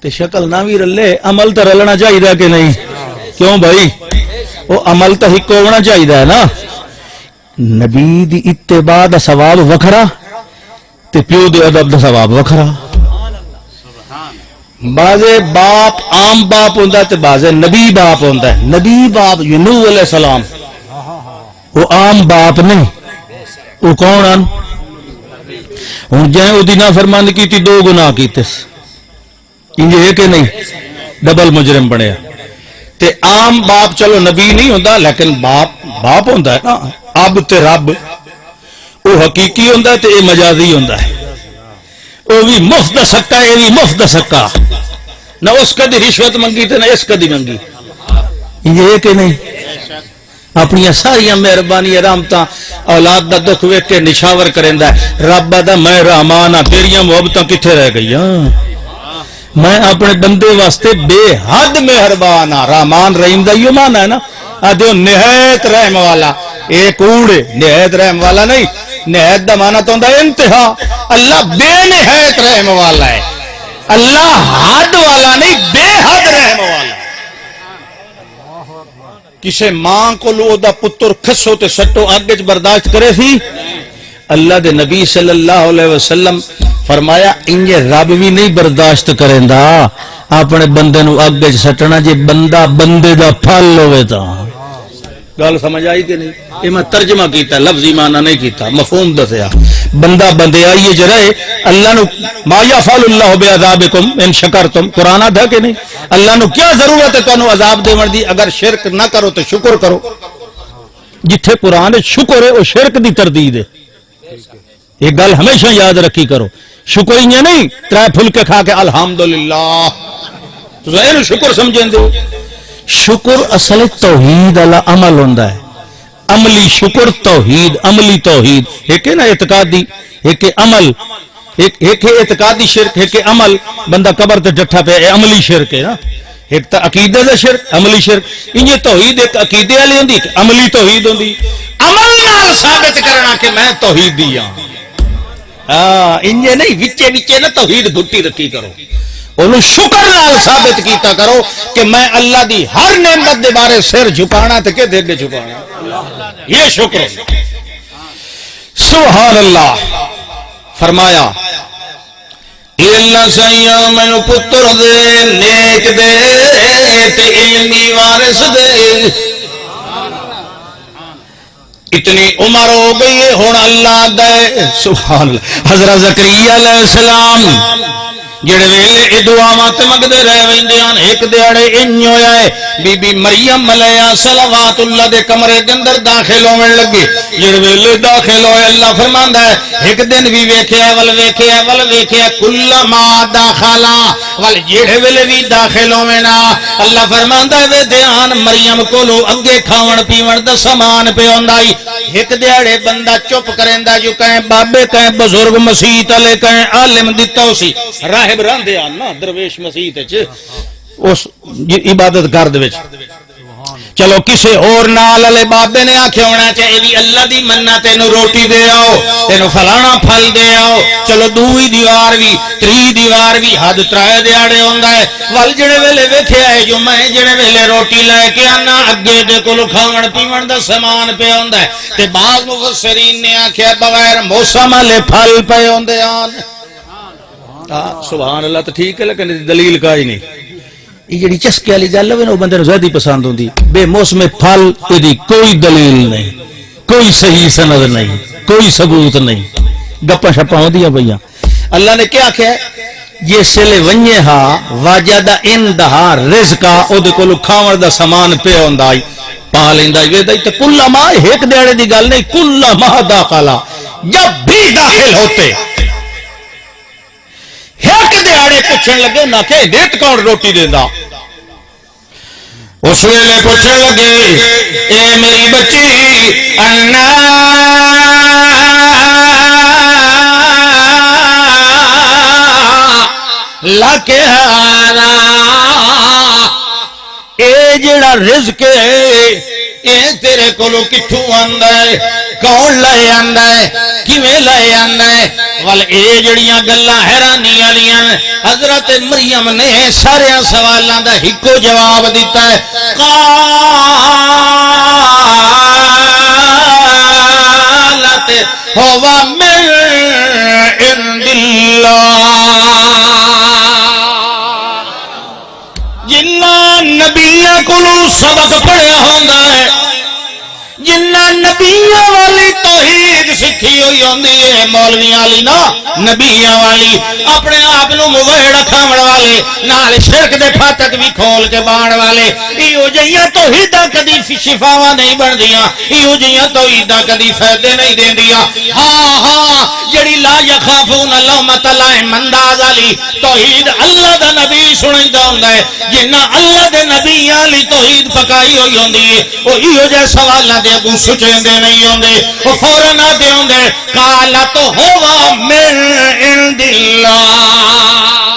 تے شکل نہ وی رلے عمل تے رلنا چاہیے کہ نہیں؟ کیوں بھائی وہ عمل تے ہک ہونا چاہیے ہے نا۔ نبی دی اتباع دا ثواب وکھرا تے پیو دے ادب دا ثواب وکھرا۔ بازے باپ عام باپ ہوندہ تے بازے نبی باپ ہوندہ ہے، نبی باپ نوح علیہ السلام وہ عام باپ نہیں، وہ کون آن ہوں جائیں وہ دینا فرماند کی تھی 2 گناہ کیتے انجھے ہے کہ نہیں، ڈبل مجرم بڑھیا۔ تے عام باپ چلو نبی نہیں ہوندہ لیکن باپ ہوندہ ہے نا، اب تے رب وہ حقیقی ہوندہ ہے تے اے مجازی ہوندہ ہے، وہ بھی مفت سکا ہے، یہ بھی مفت سکا، نہ اس کدی رشوت منگی تے نہ اس کدی منگی، یہ ہے کہ نہیں؟ اپنی ساری مہربانی رحمتاں اولاد دا دکھ ویکھ کے نشاور کریندا ہے، رب دا میں رحمان ہاں تیریاں محبتاں کتھے رہ گئی ہاں، میں اپنے بندے واسطے بے حد مہربان ہاں، رحمان رحیم دا یہ معنی ہے نا، آدھو نہایت رحم والا، ایک اوڑے نہایت رحم والا نہیں، نہایت دا معنی تو ہوندا انتہا، اللہ بے نہایت رحم والا ہے، اللہ حد والا نہیں، بے حد رحم والا۔ کسے ماں کو لو دا پتر کھسو تے سٹو آگے برداشت کرے سی؟ اللہ دے نبی صلی اللہ علیہ وسلم فرمایا انجے رب بھی نہیں برداشت کریں دا اپنے بندے نو آگے سٹنا جے بندہ بندے دا پھل ہوئے تا۔ گال سمجھ آئی کہ نہیں؟ یہ میں ترجمہ کیتا لفظی معنی نہیں کیتا، مفہوم دسیا، بندہ بندے آئیے جرائے اللہ نو ما یفعل اللہ بعذابکم ان شکرتم، قرآن آدھا کہ نہیں؟ اللہ نو کیا ضرورت ہے تو عذاب دے مردی، اگر شرک نہ کرو تو شکر کرو، جتھے قرآن شکر ہے وہ شرک دی تردید ہے، یہ گل ہمیشہ یاد رکھی کرو، شکر ہی نہیں 3 پھلکے کھا کے الحمدللہ تو ظاہر شکر سمجھیں دے۔ شکر اصل توحید والا عمل ہوندہ ہے، عملی شکر توحید، عملی توحید، ایک ہے نا اعتقادی، ایک ہے عمل، ایک ہے اعتقادی شرک، ایک ہے عمل، بندہ قبر تے ڈٹھا پہ عملی شرک ہے نا، ایک تا عقیدہ دا شرک، عملی شرک، انجھے توحید ایک عقیدے والی ہوندی، ایک عملی توحید ہوندی، عمل نال ثابت کرنا کہ میں توحیدی ہاں، انجھے نہیں وچے نہ توحید گھٹی رکھی کرو، انہوں شکر نال ثابت کیتا کرو کہ میں اللہ دی ہر نعمت دے بارے سر جھکانا تے کہ دے جھکانا، یہ شکر۔ سبحان اللہ۔ فرمایا اللہ سائیاں مینوں پتر دے نیک دے تے علمی وارث دے اتنی عمر ہو گئی ہے ہن اللہ دے سبحان اللہ حضرت زکریا علیہ السلام جڑے ویلے اے دعاواں تے منگدے رہ ویندے ہن ایک دیہڑے انج ہویا ہے بی بی مریم علیہ صلوات اللہ دے کمرے دے اندر داخل ہون لگے جڑے ویلے داخل ہوئے اللہ فرماندا ہے ایک دن بھی ویکھیا ول ویکھیا کلما داخلا ول جڑے ویلے بھی داخل ہوویں نا اللہ فرماندا ہے وے دھیان مریم کولو اگے کھاون پیون دا سامان پہ ہوندا ای ایک دیہڑے بندہ چپ کریندا جو کہیں بابے کہیں بزرگ مسیت والے کہیں عالم دتا سی راہب رہندے آن نا درویش مسیت وچ اس عبادت گھر دے وچ چلو کسے اور نال والے بابے نے آکھیا ہونا چاہیے بھی اللہ دی منت تینو روٹی دے آؤ تینو فلانا پھل دے آؤ چلو دوئی دیوار بھی تری دیوار بھی حد ترائے دیاڑے ہوندا ہے ول جڑے ویلے ویکھیا ہے جو میں جڑے ویلے روٹی لے کے آنا اگے دے کول کھاون پیون دا سامان پہ ہوندا ہے تے بعض مفسرین نے آکھیا بغیر موسم والے پھل پے ہوندے آن سبحان اللہ تو ٹھیک ہے لیکن دلیل کا ہی نہیں یہ جڑی چسکے والی گل ہے وہ بندے نوں زیادہ پسند ہوندی بے موسم پھل دی کوئی دلیل نہیں کوئی صحیح سند نہیں کوئی ثبوت نہیں گپاں شپاں ہوندیاں پئیاں اللہ نے کیا کہا جس لے ونجے ہا واجد اندہا رزقا او دے کول کھاون دا سامان پہ ہوندا ای پا لیندا وے تے کل ما ایک دیڑے دی گل نہیں کل ما داخلا جب بھی داخل ہوتے ایک دیہڑے پوچھن لگے نہ کہ دیت کون روٹی دیندا اس ویلے پوچھن لگے اے میری بچی انا لکے ہارا اے جڑا رزق ہے اے تیرے کولو کتھوں آندا ہے کون لے آندا ہے کیویں لے آندا ہے ول اے جڑیاں گلاں حیرانی والیاں حضرت مریم نے سارے سوالاں دا ہکو جواب دیتا ہے قالت هو من عند اللہ جنہ نبیاں کولو سبق پڑھیا ہوندا ہے جنہ نبیاں والی توحید سکھی ہوئی ہوندی ہے مولویاں والی نا نبیاں والی اپنے آپ نو موہڑ کھاون والے نال شرک دے پھاتک بھی کھول کے بان والے ایو جیاں توحیداں کدی شفاواں نہیں بندیاں ایو جیاں توحیداں کدی فائدے نہیں دیندیاں ہاں جڑی لا یخافون لومۃ لائم انداز والی توحید اللہ دا نبی سنائیدا ہوندا ہے جنہ اللہ دے نبیاں والی توحید پکائی ہوئی ہوندی ہے او ایو جے سوالاں دے اگوں سچیندے نہیں ہوندے او فوراً آتے ہوندے قالا تو ہوا من عند اللہ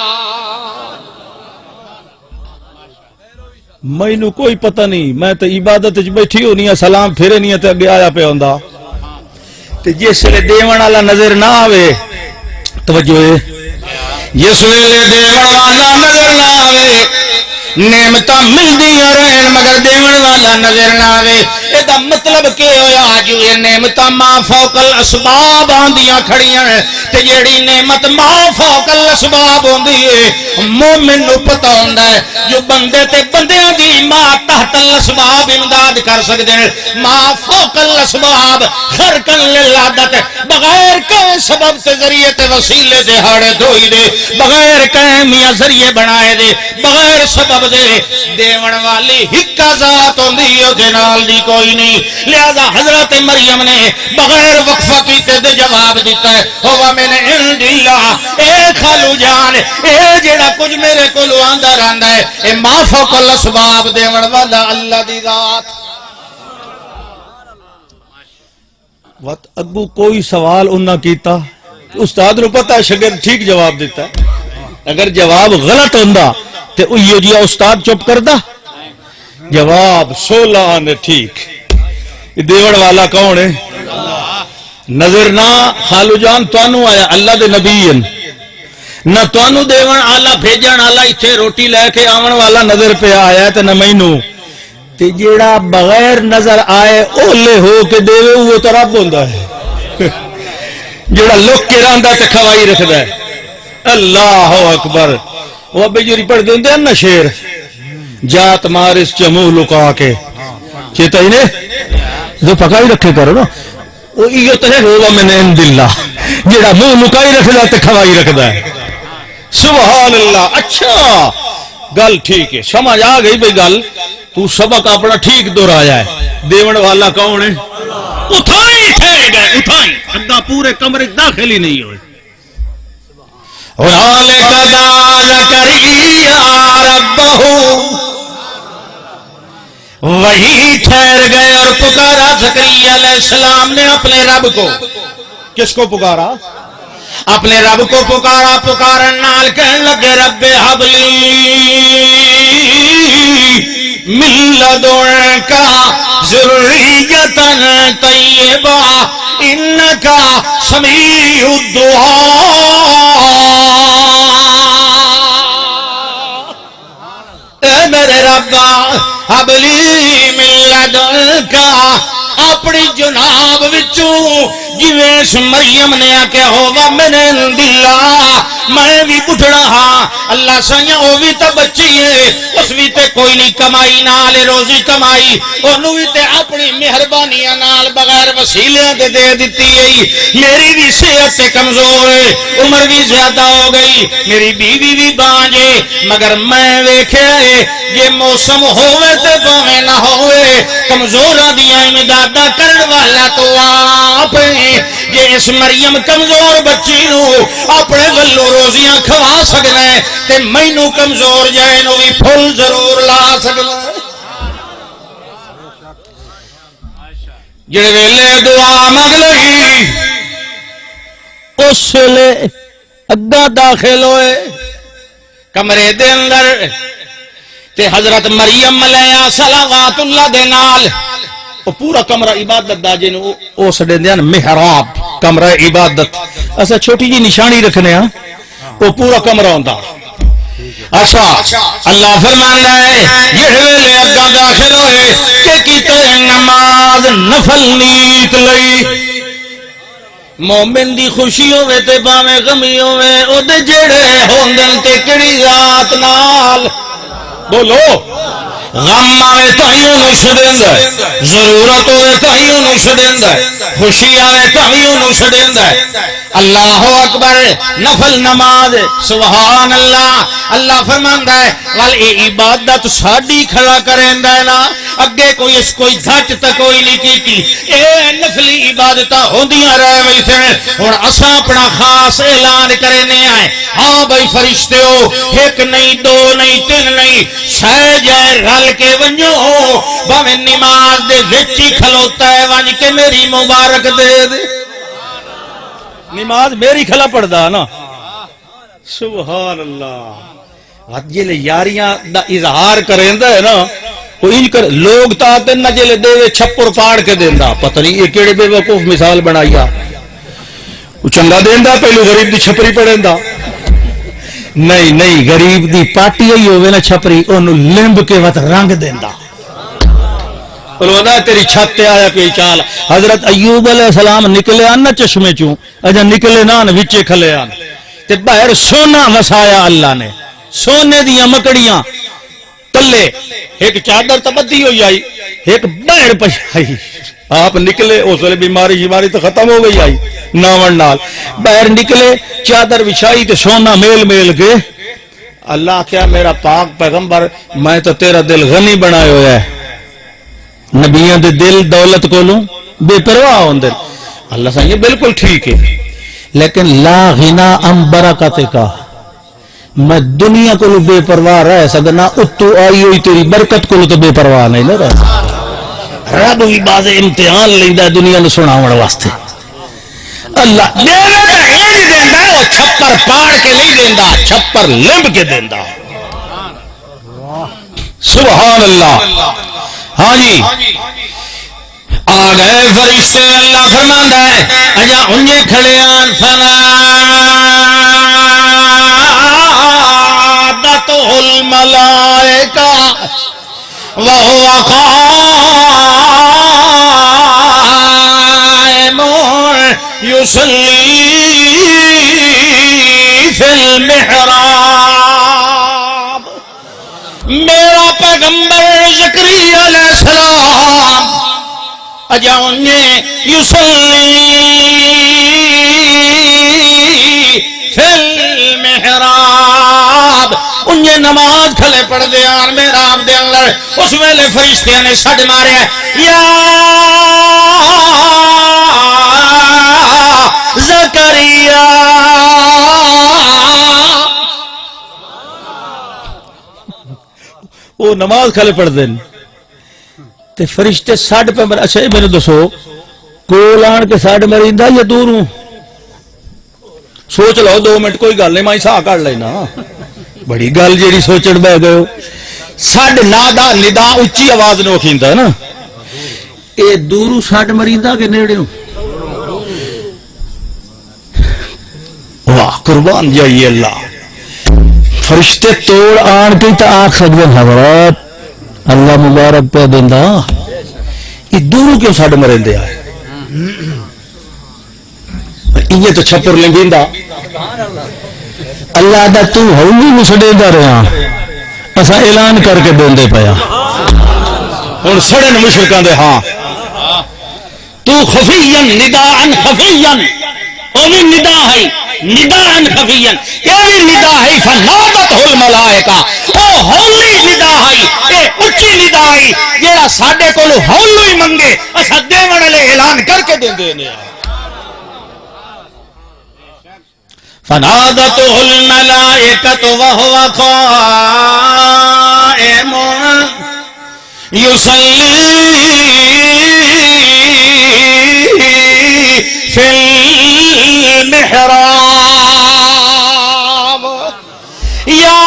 مینوں کوئی پتہ نہیں میں تے عبادت وچ بیٹھی ہونی ہاں سلام پھیرے نہیں تے اگے آیا پہ ہوندا تے جس ویلے دیون والا نظر نہ آوے توجہ ہے جس ویلے دیون والا نظر نہ آوے نعمتاں ملدیاں رہن مگر دیون والا نظر نہ آوے دا مطلب کہ ہویا جو یہ نعمتاں ما فوق الاسباب آندیاں کھڑیاں تے جیڑی نعمت ما فوق الاسباب ہوندی ہے مومن نو پتہ ہوندا ہے جو بندے تے بندیاں دی ما تحت الاسباب امداد کر سکدے ہیں ما فوق الاسباب خرقن للعادت بغیر کہیں سبب تے ذریعے تے وسیلے تے ہاڑے دھوئی دے بغیر کہیں میاں ذریعے بنائے دے بغیر سبب دے دیون والی ہکا ذات ہوندی او دے نال دی کوئی نہیں لہذا حضرت مریم نے بغیر وقفہ کیتے دے جواب دیتا ہے ہوا من عند اللہ اے خالو جان اے جڑا کچھ میرے کو لو آندہ رہندا ہے اے ما فوق الاسباب دیون والا اللہ دی ذات وقت اگو کوئی سوال انہاں کیتا استاد نو پتہ ہے شاگرد ٹھیک جواب دیتا ہے اگر جواب غلط ہوندا تے اوہی جیا استاد چپ کردا جواب 16 نے ٹھیک دیوڑ والا کون ہے نظر نہ خالو جان توانو آیا اللہ دے نبی نہ توانو دیون آلہ بھیجن آلہ ایتھے روٹی لے کے آون والا نظر پہ آیا تے نہ مینوں تے جیڑا بغیر نظر آئے اولے ہو کے دیوے وہ تو رب ہوندا ہے جیڑا لوک کے رہندا تے کھوائی رکھدا ہے اللہ اکبر. وہ ابھی جو پڑھ دیں دے نا شیر جات مارس چمو لکا کے چیتا ہی نے جو پکائی رکھے کرو نا وہ ایو تے روزہ من عند اللہ جیڑا منہ لکائی رکھدا تے کھوائی رکھدا ہے. سبحان اللہ. اچھا گل ٹھیک ہے سمجھ آ گئی بھئی گل تو سبق اپنا ٹھیک دہرایا ہے. دیون والا کون ہے؟ اٹھائی ٹھہر گئے اٹھائی اگا پورے کمرے داخل ہی نہیں ہوئے. وہی ٹھہر گئے اور پکارا زکریا علیہ السلام نے اپنے رب کو. کس کو پکارا؟ اپنے رب کو پکارا. پکارن نال کہنے لگے رب حبلی من لدنک ذریۃ طیبہ انک سمیع الدعاء. اے میرے رب حبلی من لدنک اپنی جناب وچوں جویں اس مریم نے آکھیا ہووا من عند اللہ میں بھی بٹھڑا ہاں اللہ سائیں او بھی تے بچی ہے اس بھی تے کوئی نہیں کمائی نال روزی کمائی اونوں بھی تے اپنی مہربانیاں نال بغیر وسیلیاں تے دے دتی ہے. میری بھی صحت تے کمزور ہے عمر بھی زیادہ ہو گئی میری بیوی بھی بانج ہے مگر میں ویکھیا ہے یہ موسم ہوے تے بھویں نہ ہوے کمزوراں دی امداداں کرن والا تو آپ یہ اس مریم کمزور بچی نو اپنے ولو روزیاں کھوا سکنا ہے تے مینوں کمزور جائے نو بھی پھل ضرور لا سکنا ہے. جڑے ویلے دعا منگ لئی اس ویلے اگا داخل ہوئے کمرے دے اندر تے حضرت مریم علیہ صلوات اللہ دے نال وہ پورا کمرہ عبادت دا جنوں او سڈے دیاں محراب کمرہ عبادت اسا چھوٹی جی نشانی رکھنے ہاں وہ پورا کمرہ ہوندا. اچھا اللہ فرماندا ہے یہ ویلے اگا داخل ہوئے کہ کیتے نماز نفل نیت لئی. مومن دی خوشی ہوے تے باویں غمی ہوے او دے جڑے ہوندن تے کیڑی ذات نال بولو غم آوے تائیوں نو چھڈیندا ہے ضرورت ہوے تائیوں نو چھڈیندا ہے خوشی آوے تائیوں نو چھڈیندا ہے. اللہ اکبر نفل نماز سبحان اللہ. اللہ فرماندا ہے ول اے عبادت ساڈی کھڑا کریندا ہے نا اگے کوئی اس کوئی گھٹ تے کوئی نہیں کیتی اے نفلی عبادتاں ہوندیاں رہ ویسن ہن اساں اپنا خاص اعلان کرنے آئے ہاں بھائی فرشتیو ایک نہیں دو نہیں تین نہیں سہ جائے رل کے ونجو بھاویں نماز دے وچ ہی کھلوتا ہے ونج کے میری مبارک دے دے. نماز میری کھلا پڑھدا نا سبحان اللہ. جلے یاریاں دا اظہار کریندا ہے نا وہ انج کر لوگ تا تے نہ جلے دے چھپر پاڑ کے دیندا پتہ نہیں یہ کیڑے بے وقوف مثال بنایا وہ چنگا دیندا پہلو غریب دی چھپری پڑھیندا نہیں نہیں غریب دی پاٹی ہی ہوے نا چھپری اونوں لمب کے وت رنگ دیندا بولودا تیری چھت تے آیا کوئی چال. حضرت ایوب علیہ السلام نکلے آن نا چشمے چوں اجا نکلے نہ وچے کھلے آن تے باہر سونا وسایا اللہ نے سونے دیاں مکڑیاں تلے ایک چادر تبدی ہوئی آئی ایک باہر پئی آئی آپ نکلے اس ویلے بیماری تو ختم ہو گئی آئی ناون نال باہر نکلے چادر بچھائی تے سونا میل میل کے اللہ کیا میرا پاک پیغمبر میں تو تیرا دل غنی بنائے ہویا ہے نبیوں دے دل دولت کو لوں بے پرواہ ہوندے. اللہ سائیں بالکل ٹھیک ہے لیکن لا غنا ام برکت کا میں دنیا کو بے پرواہ رہ سکنا اتو آئی ہوئی تیری برکت کو تو بے پرواہ نہیں رہ سکتا. رب بھی باز امتحان لیندا دنیا نو سناون واسطے اللہ دیندا وہ چھپر پاڑ کے نہیں دیندا چھپر لمب کے دیندا. سبحان اللہ. ہاں جی آ گئے فرشتے اللہ فرماندا ہے اجا انجے کھڑے آن فنا دتہ الملائکہ وهو قائم يصلي فی المحراب، میرا پیغمبر زکریا علیہ السلام اجاؤنی یصلی فی المحراب، انہیں نماز کھلے پڑھ دیا محراب دے اندر، اس ویلے فرشتے نے سڈ مارے یا زکریا، وہ نماز کھلے پڑھ دیں تے فرشتے ساڈ پہ مر. اچھا میرے دسو کول آن کے ساڈ مریندا یا دوروں؟ سوچ لو 2 منٹ، کوئی گل نہیں، میں ساہ کر لینا. بڑی گل جیڑی سوچن بہ گئے ہو. سڈ نادا ندا اچھی آواز نو کھیندا ہے نا، اے دوروں ساڈ مریندا کہ نیڑےوں؟ واہ قربان جائیے اللہ. فرشتے توڑ آن کے تو آنکھ سکتے حضرات اللہ مبارک پہ دیندا، یہ دوروں کیوں ساڈ مرندے آئے؟ یہ تو چھپر لنگیندا اللہ دا تو ہولی مسڑے دا رہا، اسا اعلان کر کے دیندے پیا. ہن سڑن مشرکاں دے ہاں تو خفیاً نداءً خفیاً، او بھی ندا ہے نداءً خفیاً، یہ بھی ندا ہے فنادتہ الملائکہ، او ہولی ندا ہے، اے اچھی ندا ہے جیڑا ساڈے کولوں ہولو ہی منگے اسا دیون والے اعلان کر کے دیندے نے. فنادته الملائکۃ وهو قائم یصلی فی المحراب یا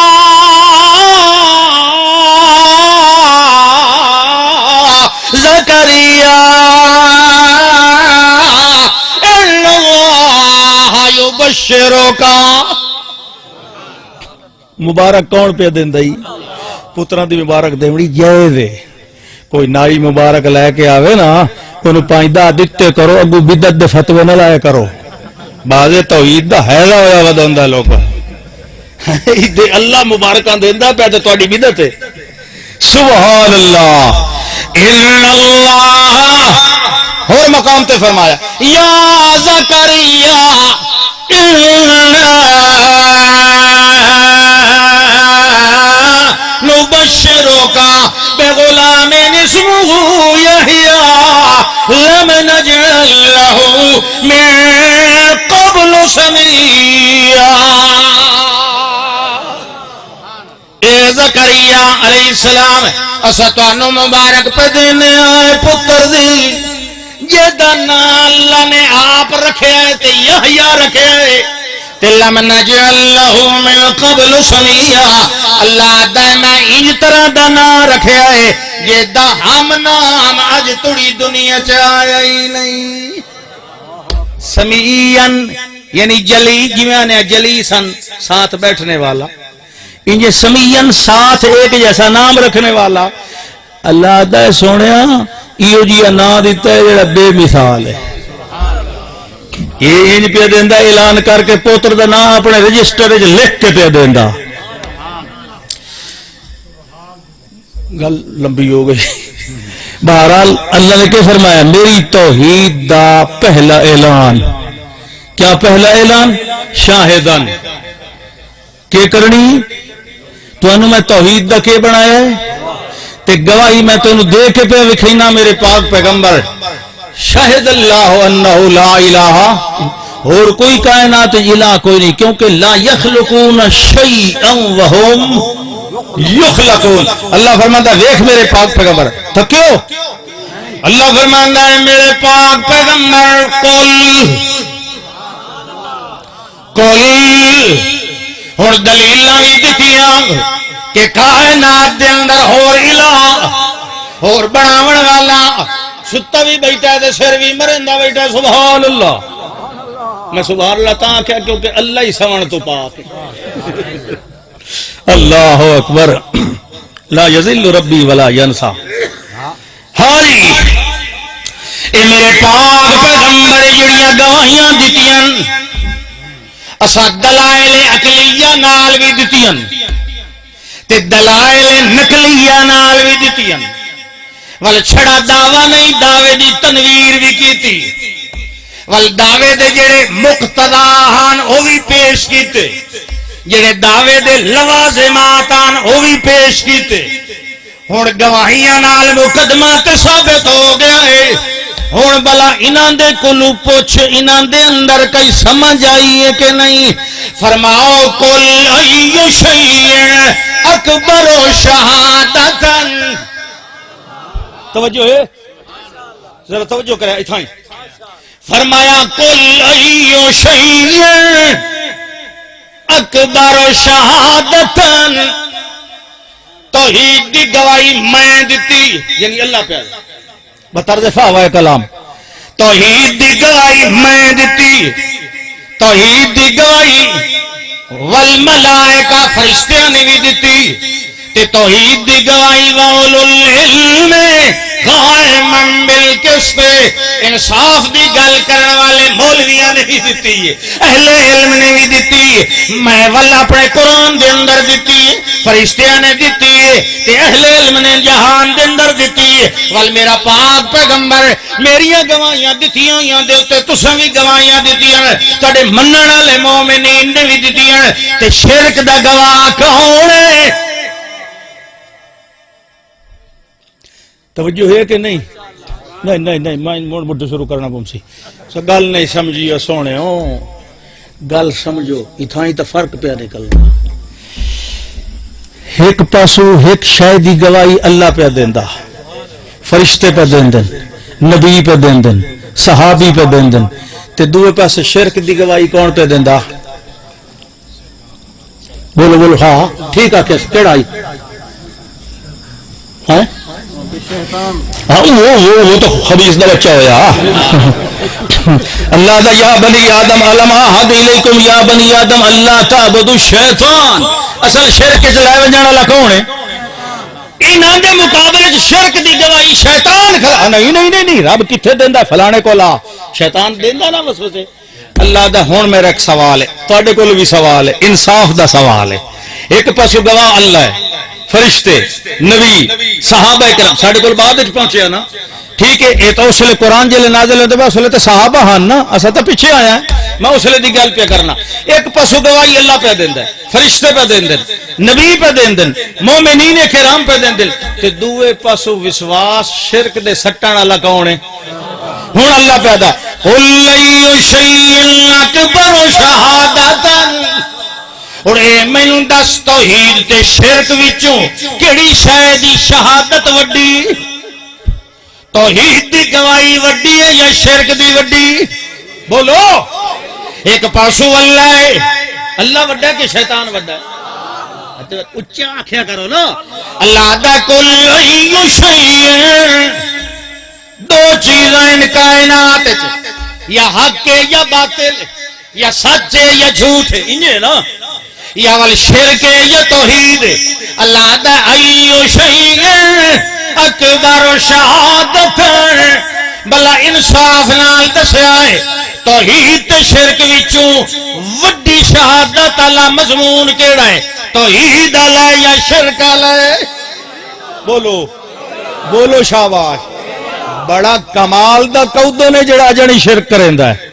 زکریا بشروں کا. مبارک کون پہ دیندا ہی؟ پتراں دی مبارک دیوڑی جائز ہے. کوئی نائی مبارک لے کے آوے نا انہوں 5 دتے کرو، اگو بدعت دے فتوے نہ لائے کرو. بعض توحید دا حیضہ ہویا ودوندا لوگ اللہ مبارکاں دیندا پیا تے تہاڈی بدعت ہے. سبحان اللہ. ان اللہ اور مقام تے فرمایا یا زکریا نبشرک بغلام اسمہ یحییٰ لم نجعل لہ من قبل سمیہ. اے زکریا علیہ السلام اسا تانوں مبارک پہ دینے آئے پتر دی جیدہ نا اللہ نے آپ رکھے آئے تے یحییٰ رکھے آئے تے لم نجعل لہ من قبل سمیہ، اللہ دائمہ انج طرح دا نا رکھے آئے جیدہ ہم نام آج تڑی دنیا چاہے ہی نہیں. سمیعن یعنی جلی، جیوانے جلیسن ساتھ بیٹھنے والا، انجھے سمیعن ساتھ ایک جیسا نام رکھنے والا. اللہ دا سونیا ایو جی نا دیتا ہے جڑا بے مثال ہے. یہ انج پہ دیندا اعلان کر کے پوتر دا نام اپنے رجسٹر وچ لکھ کے پہ دیندا. گل لمبی ہو گئی. بہرحال اللہ نے کیا فرمایا؟ میری توحید دا پہلا اعلان. کیا پہلا اعلان؟ شاہدن کہ کرنی تو میں توحید دا کے بنایا ہے تے گواہی میں تو دے کے پہ وکھینا میرے پاک پیغمبر. شاہد اللہ انہ لا الہ، اور کوئی کائنات الہ کوئی نہیں، کیونکہ لا یخلقون شیئا وہم یخلقون. اللہ فرماتا ہے دیکھ میرے پاک پیغمبر تو کیوں؟ اللہ فرماتا ہے میرے پاک پیغمبر کل اور دلیلاں بھی دتیاں کہ کائنات دے اندر اور الہ اور بناون والا ستا بھی بیٹھا ہے تے سر بھی مرندہ بیٹھا ہے. سبحان اللہ. میں سبحان اللہ تاں کیا کیونکہ اللہ ہی سمن تو پاک. اللہ اکبر. لا یذل ربی ولا ینسا. ہاری اے میرے پاک پیغمبر جڑیاں گواہیاں دتیاں اسا دلائل عقلیہ نال بھی دتیاں تے دلائل نقلیہ نال بھی دتیاں ول چھڑا دعویٰ نہیں دعوے دی تنویر بھی کیتی ول دعوے دے جڑے مقتضا ہن او بھی پیش کیتے جڑے دعوے دے لوازمات ہن او بھی پیش کیتے ہن گواہیاں نال مقدمہ تے ثابت ہو گیا ہے ہن بلا انہاں دے کولوں پوچھ انہاں دے اندر کئی سمجھ آئی ہے کہ نہیں فرماؤ کل ای شیء اکبر شہادتن توجہ ہے ذرا توجہ کرے اتھاں فرمایا کل ای شیء اکبر شہادتن توحید دی گواہی میں دیتی یعنی اللہ پہ بطرز فاوہ کلام توحید دی گواہی میں دیتی توحید دی گواہی والملائکہ فرشتیاں نے بھی دیتی تے توحید دی گواہی واولو العلم قائما بالقسط انصاف دی گل کرنے والے مولویاں نے بھی دیتی ہے اہل علم نے بھی دیتی ہے میں والا اپنے قرآن دے اندر دیتی ہے فرشتیاں نے دیتی ہے تے اہل علم نے جہان دے اندر دیتی ہے وال میرا پاک پیغمبر میریاں گواہیاں دیتیاں ہویاں دے اوتے تساں بھی گواہیاں دیتیاں تہاڈے منن والے مومنین نے بھی دیتیاں تے شرک دا گواہ کون ہے توجہ ہے کہ نہیں نہیں میں موڑ مڈ شروع کرنا پوم سی سو گل نہیں سمجھی سونے ہو گل سمجھو اتھاں ہی تو فرق پہ نکلنا ایک پاسو ایک شے دی گواہی اللہ پہ دیندا فرشتے پہ دیندن نبی پہ دیندن صحابی پہ دیندن تے دوے پاسے شرک دی گواہی کون پہ دیندا بولو بولو ہاں ٹھیک ہے کیڑا آئی ہاں وہ تو خبیث دا بچہ ہویا اللہ دا یا بنی آدم علم احد الیکم یا بنی آدم اللہ تعبدوا الشیطان اصل شرک چ لے ونجن والا کون ہے انہاں دے مقابلے چ شرک دی گواہی شیطان کھڑا نہیں رب کتھے دیندا فلانے کو لا شیطان دیندا نا وسوسے اللہ دا ہن میرا ایک سوال ہے تواڈے کول بھی سوال ہے انصاف دا سوال ہے ایک پاسو گواہ اللہ ہے فرشتے نبی صحابہ کرام ساڈے کول بعد وچ پہنچیا نا ٹھیک ہے اے تو اسلے قرآن جلے نازل ہوندے اس ویلے تے صحابہ ہن نا اسا تے پیچھے آیا ہیں میں اسلے دی گل پہ کرنا ایک پاسو گواہی اللہ پہ دیندا ہے فرشتے پہ دیندن نبی پہ دیندن مومنین کرام پہ دیندن تے دوے پاسو وشواس شرک دے سٹن والا کون ہے ہن اللہ پیدا قل ای شیء اکبر شہادتن اور اے مینوں دس توحید تے شرک وچوں کیڑی شے دی شہادت وڈی توحید دی گواہی وڈی ہے یا شرک دی وڈی بولو ایک پاسو اللہ ہے اللہ وڈا کہ شیطان وڈا ہے اچھا آکھیا کرو نا اللہ دا کل ای شیء دو چیزاں ان کائنات یا حق ہے یا باطل یا سچ ہے یا جھوٹ ہے انہیں نا یا ول شرک ہے یا توحید ہے اللہ دا ایو شیء اکبر شہادت بلا انصاف نال دسیا ہے توحید تے شرک وچوں وڈی شہادت والا مضمون کیڑا ہے توحید والا یا شرک والا ہے بولو بولو شاباش بڑا کمال دا کودو نے جڑا جڑی شرک کریندا ہے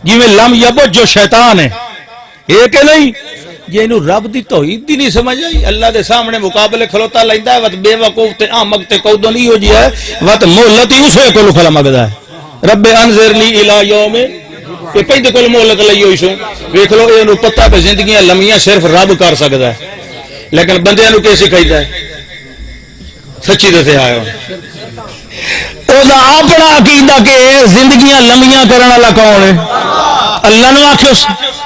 جویں لم یبج جو شیطان ہے یہ کہ نہیں یہ انہوں رب دی توحید دی نہیں سمجھ آئی اللہ دے سامنے مقابلے کھلوتا لیندہ ہے وقت بے وقوف تے آمک تے کودو نہیں ہو جی ہے وقت مولتی اسے کلو کھلا مگدہ ہے رب انذرنی الی یوم کہ کئی دے کل مولت لئی ہوئی سوں ویکھ لو انہوں پتہ پہ زندگیاں لمیاں صرف رب کر سکتا ہے لیکن بندے انہوں کیسے کھائیتا ہے سچی دے سے آئے ہو او دا اپنا عقیدہ کہ زندگیاں لمیاں کرنا اللہ کون ہے اللہ نے آکھیوس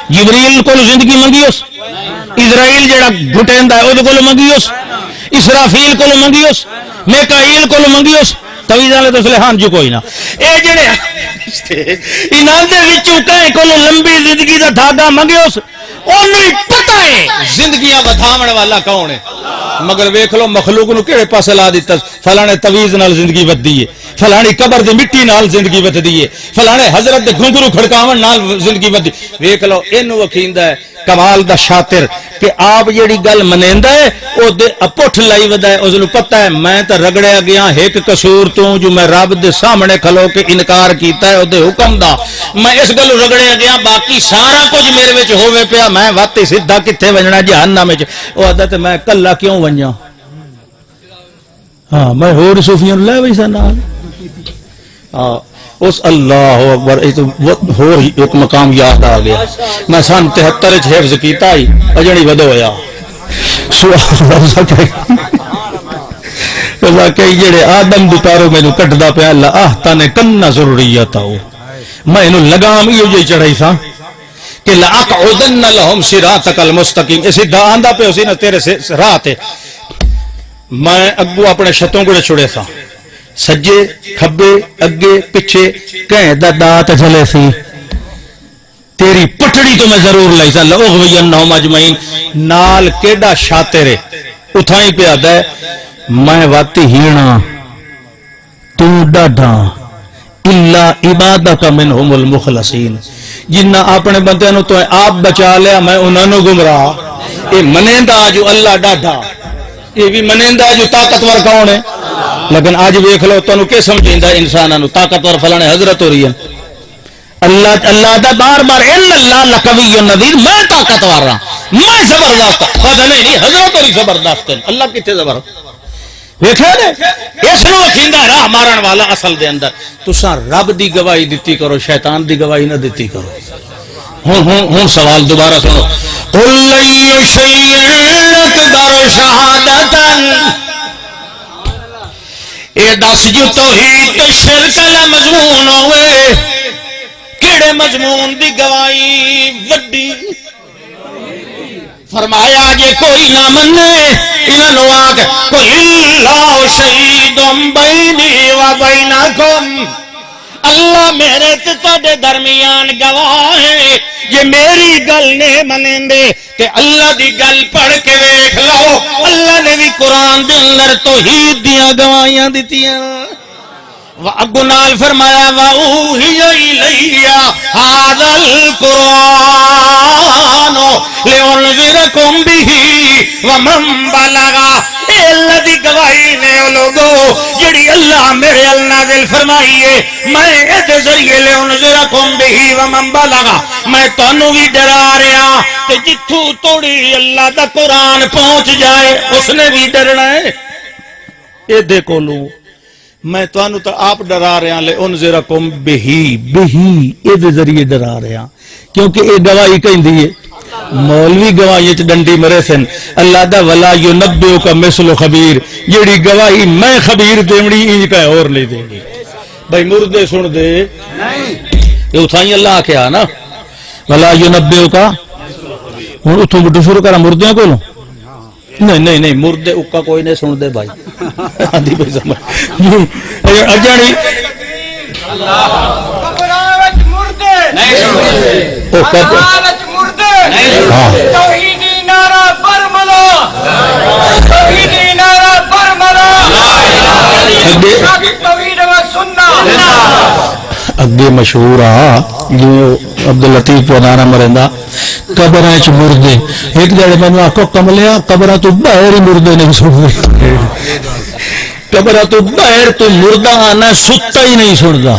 جبریل کو زندگی منگیوس اسرائیل جڑا گھٹیندا ہے او کول منگیوس اسرافیل کو منگیوس میکائیل کو منگیوس توی والے تو سلیحان جو کوئی نہ اے جڑے انہاں دے وچوں کہیں کو لمبی زندگی دا دھاگا منگیوس انہوں پتہ ہے زندگیاں ودھاون والا کون ہے، مگر ویکھ لو مخلوق نو کہڑے پاسے لا دیتا، فلانے تویز نال زندگی ودی ہے، فلانی قبر دی مٹی نال زندگی ودی ہے، فلانے حضرت دے گھنگرو کھڑکاون نال زندگی ودی، ویکھ لو اینو وکھیندا ہے کمال دا شاطر کہ آپ جیڑی گل منیندا ہے او دے پٹھ لائی ودا ہے، اس نو پتہ ہے میں تے رگڑیا گیا ایک قصور تو جو میں رب دے سامنے کھلو کے انکار کیتا ہے او دے حکم دا، میں اس گل رگڑیا گیا، باقی سارا کچھ میرے وچ ہووے پیا، میں واتے سیدھا کتے ونجنا جہنم وچ، او عادت میں کلا کیوں ونجا، ہاں میں ہور صوفیاں لے ویسا نال، ہاں اس اللہ اکبر ہو ایک مقام یاد آ گیا، میں سن 73 حفظ کیتا ہی اجڑی ودو ہویا کہ جڑے آدم دی پیروں میں کٹدا پیا اللہ آہتانے کنا ضروریت آؤ، میں انہوں لگام یہ جی چڑھائی سا کہ لَأَقْعُدَنَّ لَهُمْ صِرَاطَكَ الْمُسْتَقِيمَ، اسی دان دا پہ اسی نا تیرے سے راہ تے، میں اگو اپنے شتوں کو چھڑے سا، سجے کھبے اگے پچھے کہیں دا دات چلے سی، تیری پٹڑی تو میں ضرور لائی سا لَأُغْوِيَنَّهُمْ أَجْمَعِينَ، نال کیڈا شاطرے اتھائیں پہ آدھا ہے میں واتی ہینا تو ڈاڈا الا عبادک منہم المخلصین، جنہ اپنے بندے نو تو آپ بچا لیا میں انہوں نے گمراہ، یہ منیندہ جو اللہ ڈاڈا، یہ بھی منیندہ جو طاقتور کون ہے، لیکن آج دیکھ لو تو کیا سمجھیندہ انسانوں طاقتور فلانے حضرت ہو رہی ہے، اللہ دا بار بار ان اللہ لقوی النذیر، میں طاقتور رہا، میں زبردست، خدا نہیں حضرت ہو رہی زبردست ہے، اللہ کتے زبردست ویکھے نے اس نو کھیندا راہ مارن والا اصل دے اندر تساں رب دی گواہی دتی کرو، شیطان دی گواہی نہ دتی کرو۔ ہن سوال دوبارہ سنو، قل لی شیء اکبر شہادتا، اے دس جو توحید تے شرک لا مضمون ہوئے، کیڑے مضمون دی گواہی وڈی، فرمایا جے کوئی نہ منے انہوں آگ قل اللہ شہید بینی و بینکم، اللہ میرے تے درمیان گواہ ہے، یہ میری گل نے منیں دے کہ اللہ دی گل پڑھ کے ویکھ لو، اللہ نے بھی قرآن دے اندر توحید دیاں گواہیاں دیتیاں، اگو نال فرمایا وَأُوحِيَ إِلَيَّ هَذَا الْقُرْآنُ لِأُنذِرَكُمْ بِهِ وَمَنْ بَلَغَ، اے اللہ دی گواہی نے لوگو جڑی اللہ میرے نازل فرمائیے، میں اے ذریعے لِأُنذِرَكُمْ بِهِ وَمَنْ بَلَغَ، میں تانوں بھی ڈرا رہا کہ جتھوں توڑی اللہ دا قرآن پہنچ جائے اس نے بھی ڈرنا ہے، اے دیکھو لوں میں توانو تو آپ ڈرا رہے ہیں لے انذرکم بہی اے دے ذریعے ڈرا رہے ہیں، کیونکہ اے گواہی کہیں دیئے مولوی گواہی ڈنڈی مرے سن، اللہ دا ولا ینبئک مثل خبیر، جیڑی گواہی میں خبیر دیمڑی انج کا اور لے دیں گی، بھائی مردے سن دے یہ اتھائیں اللہ کیا نا ولا ینبئک، ہن اتھوں بڑھو شروع کرا مردیاں کو لوں، نہیں مردے اکا کوئی نہیں سن دے بھائی، آدھی بھائی سمجھ اجانی قبرات مردے نہیں سن دے، قبرات مردے نہیں سن دے، توحیدی نعرہ برملا، توحیدی نعرہ برملا، توحید و سنت، اگے مشہور آ جو عبداللطیف پنانا مرندہ قبریں چ مردے، ایک جڑے میں آکو کملیا قبرہ تو باہر ہی مردے نہیں سن دے، قبرہ تو باہر تو مردہ آنا ستا ہی نہیں سن دا،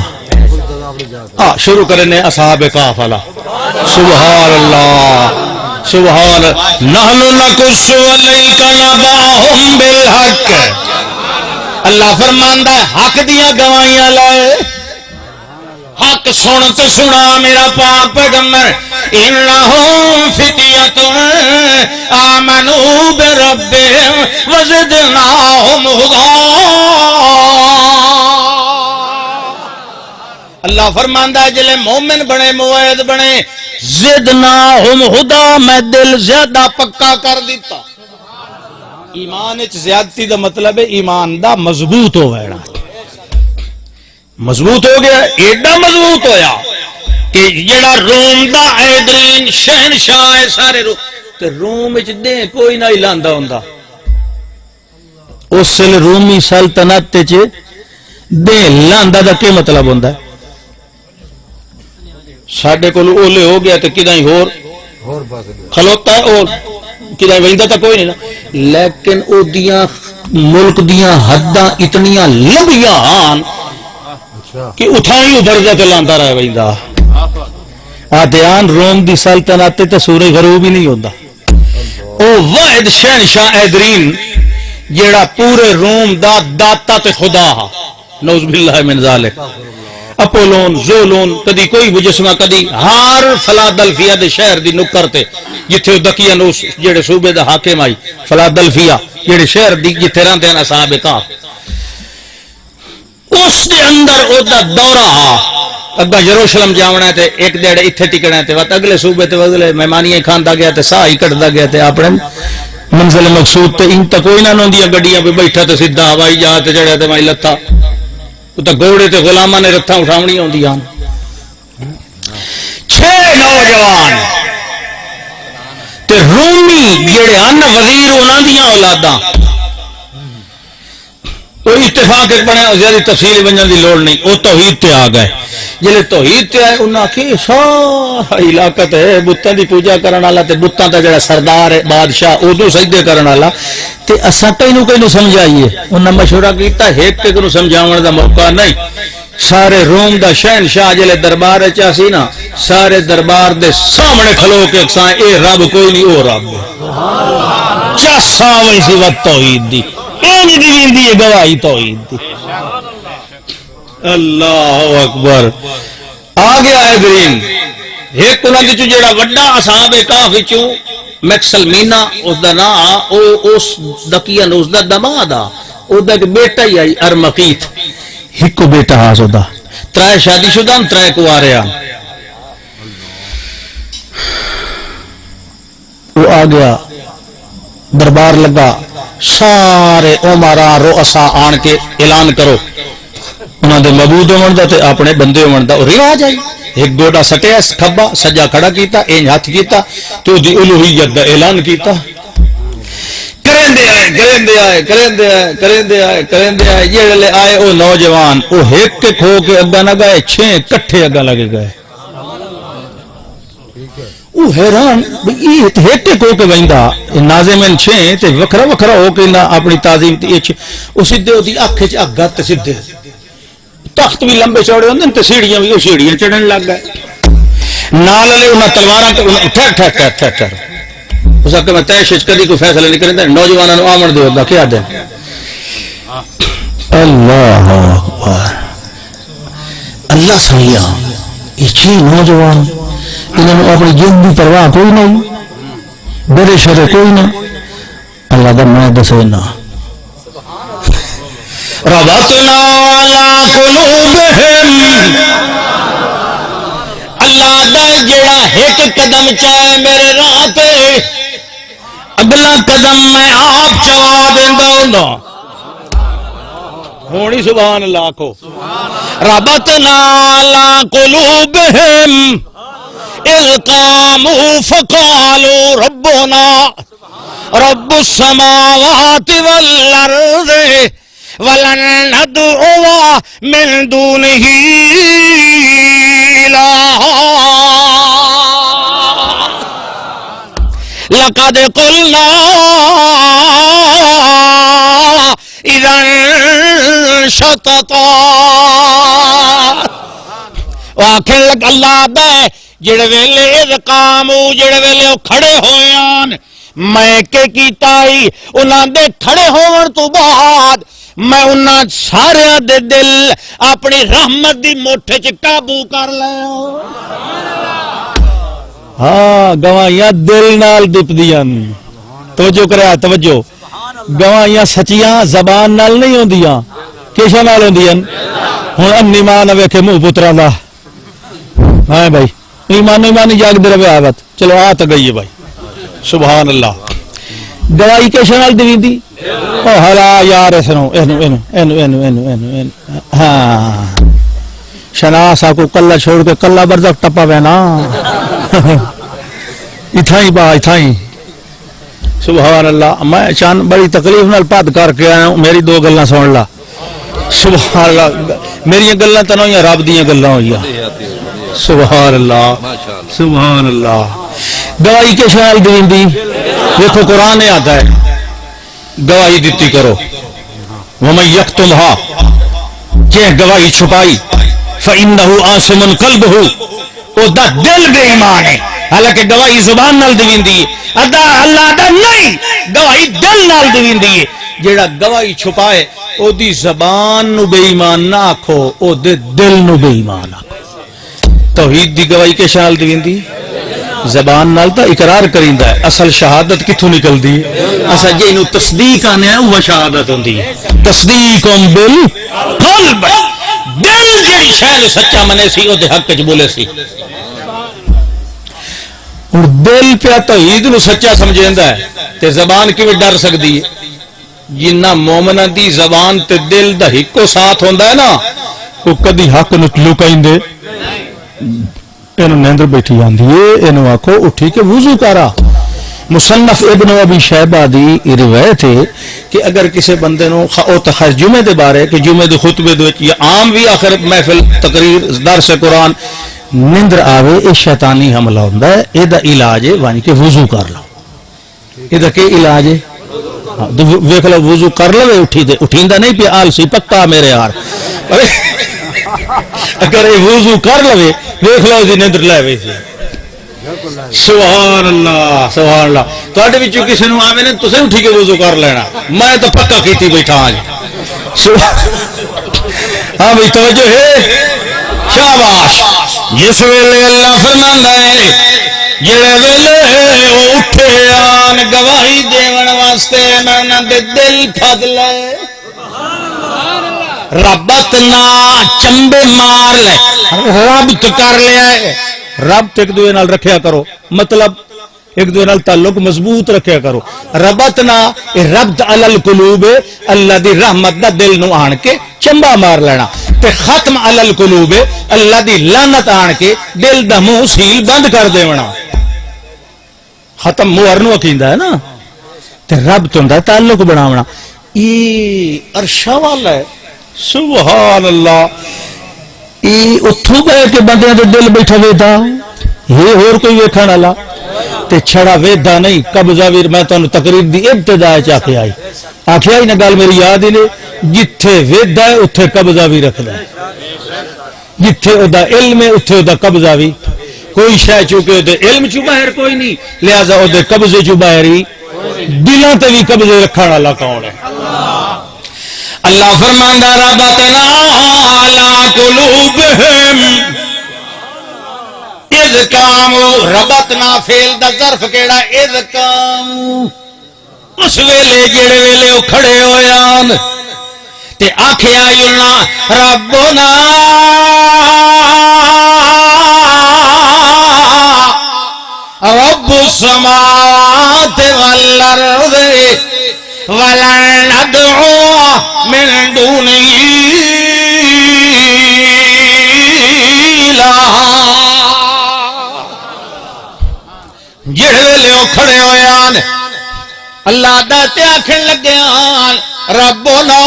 شروع کرنے اصحاب کہف اللہ، سبحان اللہ سبحان نحن نقص علیک نبأہم بالحق، اللہ فرماندہ ہے حق دیاں گواہیاں لائے، حق سن تو سنا میرا پاک پیغمبر، انہم فتیۃ آمنوا بربہم وزدناہم ہدی، اللہ فرماندا ہے جلے مومن بنے موعد بنے زدناہم ہدی، میں دل زیادہ پکا کر دیتا، ایمان اچ زیادتی دا مطلب ہے ایمان دا مضبوط ہو گیا، مضبوط ہو گیا، ایڈا مضبوط ہویا کہ جڑا روم دا ایدرین شہنشاہ ہے سارے روم تے روم وچ دے کوئی نہ ہلاندا ہوندا اس لیے رومی سلطنت چ دے لاندا دا کی مطلب ہوندا ہے ساڈے کول اولے ہو گیا تے کداں ہور کھلوتا ہے اور کداں ویندا تے کوئی نہیں نا لیکن او دیاں ملک دیاں حداں اتنیاں لمبیاں ہن کہ اٹھائی ابھردا تے لاندا رہ ویندا آدیان روم دی سلطنت تے سورج غروب ہی نہیں ہوندا او واحد شہنشاہ ایدرین جیڑا پورے روم دا داتا تے خدا ہا نعوذ باللہ من ذالک اپولون زولون کدی کوئی مجسمہ کدی ہار فلادلفیا دے شہر دی نکر تے جتھے دقیانوس جیڑے صوبے دا حاکم آئی فلادلفیا جیڑے شہر دی جتھے رہندے ہیں اصحاب کہف اس دے اندر او دا دورہ ہا اگا یروشلم جاونا ہے تے ایک دیڑے اتھے ٹکنا ہے تے وقت اگلے صوبے تے اگلے مہمانیاں کھاندا گیا تے ساہ ہی کٹدا گیا تے اپنے منزل مقصود تے ان تا کوئی نہ ہوندیاں گڈیاں پہ بیٹھا تے سیدھا ہوائی جہاز تے چڑھیا تے میں لتھا تے گھوڑے تے غلاماں نے رتھاں اٹھاونی ہوندیاں 6 نوجوان تے رومی جڑے ان وزیر انہاں دیاں اولاداں وہ اتفاق ایک بنے زیادہ تفصیل بننے دی لوڑ نہیں وہ توحید تے آ گئے جلے توحید تے آئے انہاں کی سارا علاقہ تے بتاں دی پوجا کرن والا تے بتاں دا جڑا سردار ہے بادشاہ اودوں سجدے کرن والا تے اساں کینو سمجھائیے انہاں مشورہ کیتا ایک تے کو سمجھاون دا موقع نہیں سارے روم دا شہنشاہ جلے دربار وچ سی نا سارے دربار دے سامنے کھلو کے اساں اے رب کوئی نہیں او رب چاسا وی سی وقت توحید دی دی گواہی توحید دی اللہ اکبر آ گیا ہے گرین ایک انہاں دی جڑا وڈا اصحاب کہف وچوں میکسل مینا اس دا نام او اس دقیان اس دا دماد او دا بیٹا ہی آئی ارمقیت ایک بیٹا ہاس دا 3 شادی شدہ 3 کوارے وہ آ گیا دربار لگا سارے عمرا رؤسا آن کے اعلان کرو انہاں دے معبود ہون دا تے اپنے بندے ہون دا رواج آئی ایک گوڑا سٹیا کھبا سجا کھڑا کیتا اینج ہاتھ کیتا تو دی الوہیت دا اعلان کیتا کریندے آئے جڑے آئے او نوجوان او ایک کھو کے اگا نہ گئے 6 کٹھے اگا لگے گئے او حیران ایک کو کے ویندا ناظمن 6 تے وکھرا وکھرا ہو کے نہ اپنی تعظیم تے او سیدھے اودی اکھ وچ اگا تے سیدھے تخت بھی لمبے چوڑے ہوندے تے سیڑھیاں بھی او سیڑھیاں چڑھن لگ گئے نال لے انہاں تلواراں تے ٹھہر اس کہ میں طے شش کدی کوئی فیصلہ نہیں کریندا نوجواناں نو آمن دیو دا کیا دے اللہ اکبر اللہ سیا یہ 6 نوجوان انہوں نے اپنی جن کی پرواہ کوئی نہیں بڑے شرے کوئی نہیں اللہ دا میں دسینا ربطنا علی قلوبہم اللہ دا جڑا ایک قدم چاہے میرے راہ تے اگلا قدم میں آپ چوا دیندا ہوندا ہونی سبحان اللہ کو ربطنا علی قلوبہم اذ قاموا فقالوا ربنا رب السماوات والارض ولن ندعو من دونه الها لقد قلنا اذا شططا واخر لگ اللہ دے جڑے ویلے اذ قاموا جڑے ویلے کھڑے ہوئے آن میں کہ کیتا ہی انہاں دے کھڑے ہون تو بعد میں انہاں سارے دے دل اپنی رحمت دی موٹھے چ قابو کر لیا ہاں گواہیاں دل نال دپ دیاں توجہ کریا توجہ گواہیاں سچیاں زبان نال نہیں ہوندیاں کیسا نال ہوندیاں ہن انی ماں نہ ویکھے منہ پتراں دا ہاں بھائی ایمانی جاگ دے رہے آوت چلو آ تو گئی ہے بھائی سبحان اللہ گواہی کیسے نال دیندی او ہلا یار اسنو اینو ہاں شناس کو کلا چھوڑ کے کلا برزخ ٹپا وے نا اتھائی با اتھائی سبحان اللہ. میں چاند بڑی تکلیف نال پد کر کے آیا ہوں, میری دو گلاں سن لا. سبحان اللہ, میری گلاں تے نہیں رب دیاں گلاں ہوئیاں. سبحان اللہ سبحان اللہ. گواہی کے شال دیندی دیکھو قرآن آتا ہے گواہی دیتی کرو. وَمَن يَكْتُمْهَا جے گواہی چھپائی فَإِنَّهُ آسِمٌ قَلْبُهُ او دا دل بے ایمان ہے. حالانکہ گواہی زبان نال دیندی ادا اللہ دا نہیں, گواہی دل نال دیندی ہے. جیڑا گواہی چھپائے او دی زبان نو بے ایمان نہ آکھو, او دے دل نو بے ایمان آکھو. توحید دی گواہی کے شال دیندی زبان نال تا اقرار کریندا ہے, اصل شہادت کتھوں نکلدی ہے؟ اصل جے نو تصدیق آنے ہے وہ شہادت ہوندی ہے. تصدیق بالقلب, دل جڑی شے نو سچا منے سی او دے حق وچ بولے سی. اور دل پیا توحید نو سچا سمجھیندا ہے تے زبان کیویں ڈر سکدی ہے؟ جنہ مومناں دی زبان تے دل دا ہکو ساتھ ہوندا ہے نا, او کدی حق نو لکائیندے اینو نیندر بیٹھی جاندی ہے. اینو آکھو اٹھی کے وضو کرا. مصنف ابن ابی شیبہ دی روایت ہے کہ اگر کسی بندے نو او تخص جمعے دے بارے کہ جمعے دے خطبے دے یا عام بھی آخر محفل تقریر درس قرآن نیندر آوے, اے شیطانی حملہ ہوندا ہے. اے دا علاج ہے وان کے وضو کر لو. اے دا کہ علاج ہے؟ ویکھ لو وضو کر لو اٹھی دے, اٹھیندا نہیں پیا آلسی پکا میرے یار. اگر یہ وضو کر لوے دیکھ لو جی نیندر لے وے. سبحان اللہ سبحان اللہ. تواڈے وچوں کسے نوں آوے نے تسیں اٹھی کے وضو کر لینا, میں تو پکا کیتی بیٹھا ہاں جی. ہاں بھائی توجہ ہے, شاباش. جس ویلے اللہ فرماندا ہے جڑے ویلے او اٹھے آن گواہی دیون واسطے میں انہاں دے دل پھد لے, ربط نہ چمبے مار لے, ربط کر لیا ہے. ربط ایک دوے نال رکھیا کرو, مطلب ایک دوے نال تعلق مضبوط رکھیا کرو. ربط نہ ربط علی القلوب, اللہ دی رحمت دا دل نو آن کے چمبا مار لینا. تے ختم علی القلوب, اللہ دی لعنت آن کے دل دا منہ سیل بند کر دیونا. ختم مہر نو کیندا ہے نا, تے ربط ہوندا تعلق بناونا. یہ عرشہ والا ہے. سبحان اللہ. یہ اتھوں بہ کے بندیاں دے دل بیٹھا ویدا, یہ اور کوئی ویکھن والا تے چھڑا ویدا نہیں قبضہ ویر. میں تانوں تقریر دی ابتدا وچ آکھیا ہی نہ گل میری یاد ہی نہیں, جتھے ویدا ہے اوتھے قبضہ بھی رکھدا ہے, جتھے او دا علم ہے اوتھے او دا قبضہ بھی. کوئی شے چونکہ او دے علم چوں باہر کوئی نہیں, لہذا او دے قبضے چوں باہر ہی. دلاں تے بھی قبضے رکھن والا کون ہے؟ اللہ فرماندا ربطنا علی قلوبہم اذ قاموا. ربطنا فعل دا ظرف کیڑا؟ اذ قاموا. اس ویلے جڑے ویلے او کھڑے ہویان تے آکھیا یلنا ربنا رب السماوات والارض ولن ندعو من دونه جڑے ویلے او کھڑے ہویان اللہ دا تے آکھن لگیان ربنا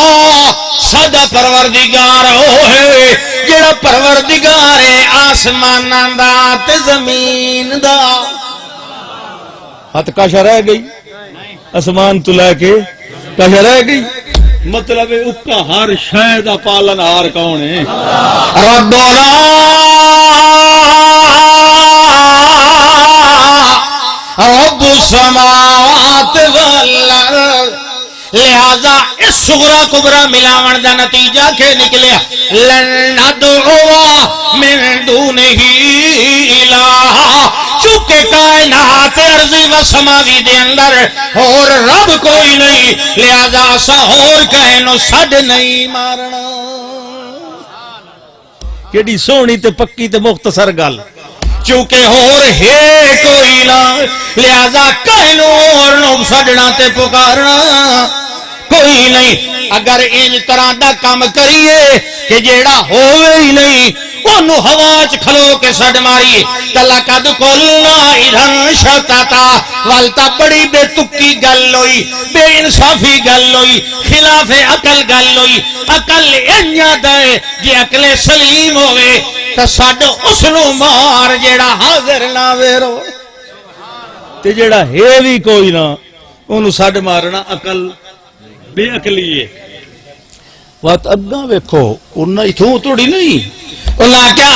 ساڈا پروردگار ہوئے جڑا پروردگار ہے آسماناں دا تے زمین دا. ہتھ کاشا رہ گئی آسمان تو لے کے کاشا رہ گئی, مطلب اکا ہر شے دا پالن ہار کون ہے؟ ربنا رب السماوات والارض. لہذا اس صغرا کبرا ملاون دا نتیجہ کہ نکلیا لن ندعو من دونہ الہ. چونکہ کائنات ارضی و سماوی دے اندر اور رب کوئی نہیں, لہذا اسا اور کہنو سڈ نہیں مارنا. کیڑی سونی تے پکی تے مختصر گل. چونکہ اور ہے کوئی نہ, لہذا کہنو اور نو سڈنا تے پکارنا. کوئی نہیں اگر ان طرح دا کام کریے کہ جیڑا ہوئے ہی نہیں انہوں ہوا چ کھلو کے سڑ ماری تلقد قلنا ادھن شتتا والتا بڑی بے تکی گل ہوئی بے انصافی گل ہوئی خلاف عقل گل ہوئی عقل انیا دے جی عقل سلیم ہوئے تو سڑ اسنو مار جیڑا حاضر نہ ویرو تے جڑا ہے بھی کوئی نہ انہوں سڑ مارنا عقل بے عقلی ہے وقت اگاں ویکھو انہاں اتھوں توڑی نہیں اللہ کیا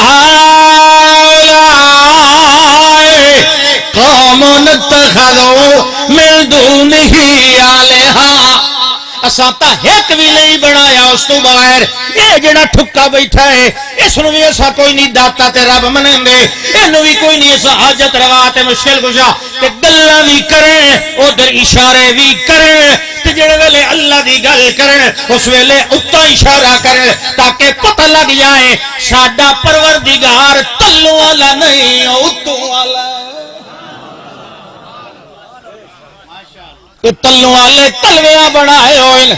قوم اتخذوا من دونه آلہا اساں تا ایک بھی نہیں بنایا اس تو بغیر یہ جڑا ٹھکا بیٹھا ہے اس نو بھی ایسا کوئی نہیں داتا تے رب منیں دے اینو بھی کوئی نہیں ایسا حاجت روا تے مشکل کشا تے گلاں بھی کریں ادھر اشارے بھی کریں تے جڑے ویلے اللہ دی گل کریں اس ویلے اتا اشارہ کریں تاکہ پتہ لگ جائے ساڈا پروردگار تلو والا نہیں اتو والا تلو والے تلویاں بنائے ہوئے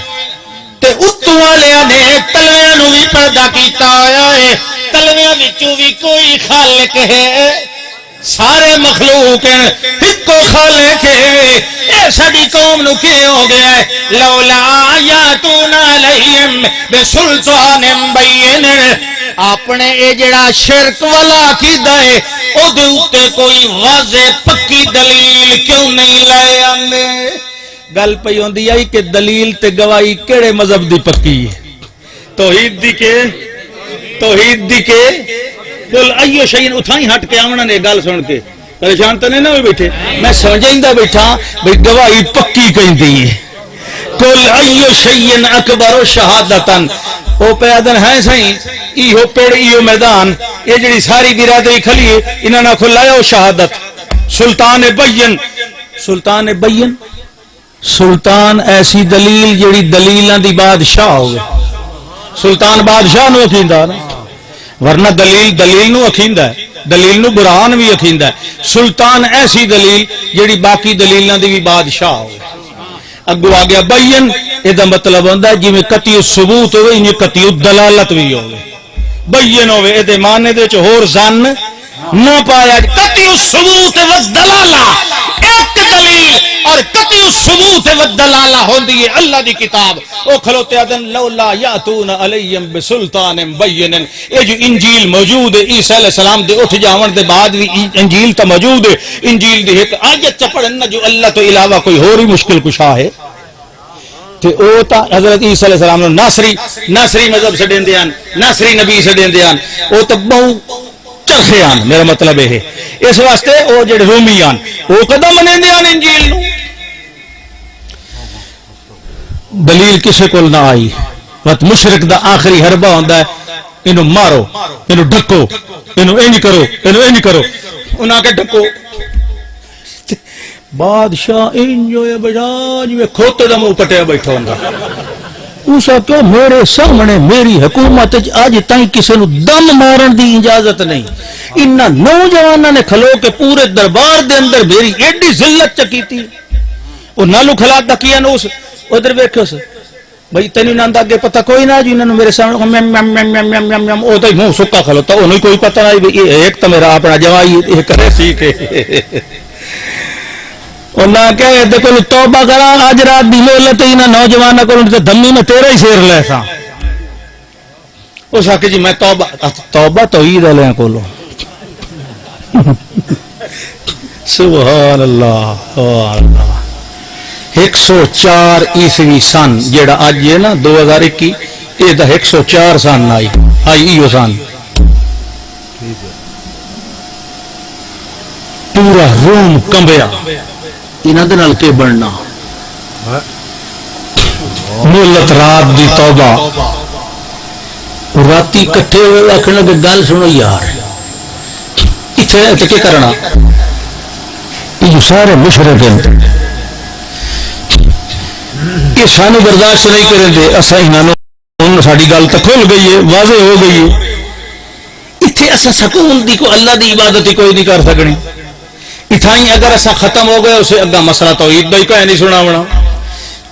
تے اتو والے نے تلویاں نو بھی پیدا کیتا آیا ہے تلویاں وچوں بھی کوئی خالق ہے سارے مخلوق ہیں ایک کو خالق ہے اے ساڈی قوم نو کی ہو گیا ہے لولا آیاتون علیہم بسلطان بین اپنے اے جڑا شرک والا عقیدہ ہے او دے اوتے کوئی واضح پکی دلیل کیوں نہیں لائے ہمیں گل پئی ہوندی آئی کہ دلیل تے گواہی کیڑے مذہب دی پکی ہے توحید دی کے قل ایو شیء اتھائی ہٹ کے آمنا نے گل سن کے پریشان تو نہیں نہ ہوئے بیٹھے میں سمجھائندہ بیٹھا بھئی گواہی پکی کہندی ہے قل ایو شیء اکبر شہادتن او پیادن ہے سائیں ایہو پیڑ ایہو میدان یہ جڑی ساری برادری کھلی ہے انہاں نہ کھلایا شہادت سلطان ایسی دلیل جڑی دلیلاں دی بادشاہ ہوگی سلطان بادشاہ نو اکھیندا نا ورنہ دلیل نو اکھیندا ہے دلیل نو برہان بھی اکھیندا ہے سلطان ایسی دلیل جڑی باقی دلیلاں دی بھی بادشاہ ہوگی اگو آ گیا بین یہ مطلب ہوتا ہے جی میں قطعی ثبوت ہوئے انہیں قطعی دلالت بھی ہوئے بین ہوئے یہ معنی دے چ ہور زن نہ پایا قطعی ثبوت و دلالہ ایک دلیل اور قطعی ثبوت و دلالہ ہوندی ہے اللہ دی کتاب او کھلوتے آدن لولا یاتون علیہم بسلطان بین یہ جو انجیل موجود ہے عیسیٰ علیہ السلام دے اٹھ جاون دے بعد بھی انجیل تا موجود ہے انجیل دی ایک آیت چپڑن جو اللہ تو علاوہ کوئی اور ہی مشکل کشا ہے تے او تا حضرت عیسیٰ علیہ السلام نے ناصری مذہب سے دین دیان ناصری نبی سے دین دیان او تا بہو چرخے آن میرا مطلب ہے اس واسطے او جڑے رومی آن او قدم منے دیان انجیل نو دلیل کسے کول نہ آئی وقت مشرک دا آخری حربہ ہوندہ ہے انہوں مارو انہوں ڈھکو انہوں اینی کرو انہاں کے ڈھکو بادشاہ انجوے بجاج میں کھوتے دا منہ پٹیا بیٹھا ہوندہ اسا کہ میرے سامنے میری حکومت آج تائیں کسی نو دم مارن دی اجازت نہیں انہاں نوجوانہ نے کھلو کے پورے دربار دے اندر میری ایڈی ذلت چکی تھی وہ نالو کھلات دا کیا نو ادھر بیٹھو سے بھئی تینی ناندہ آگے پتہ کوئی نہ جو انہوں نے میرے سامنے میم میم میم میم میم میم میم او تو منہ سکا کھلوتا انہوں کوئی پتہ نہیں ایک تو میرا اپنا جوائی یہ کرے سیکھے اللہ کہے دیکھو توبہ کرا آج رات دی مہلت انہاں نوجوانہ کو انہوں نے دھمی میں تیرے ہی شیر لے سا اس آکے جی میں توبہ توحید علیہ کو لو سبحان اللہ سبحان اللہ 104 عیسوی سن جیڑا آج یہ نا 2021 یہ دا 104 سن آئی ایو سن پورا روم کمبیا انہاں دے نال کے بننا مہلت رات دی توبہ راتی کٹھے ہوئے آکھنے لگے گل سنو یار اتنے کیا کرنا یہ جو سارے مشرک ہیں یہ سانو برداشت نہیں کریں دے اسا انہوں ساڑی گل تو کھل گئی ہے واضح ہو گئی ہے اتھے اسا سکون دی کو اللہ دی عبادت کوئی نہیں کر سکنے اتھائیں اگر اسا ختم ہو گئے اسے اگا مسئلہ توحید بھائی کوئی نہیں سنا ہونا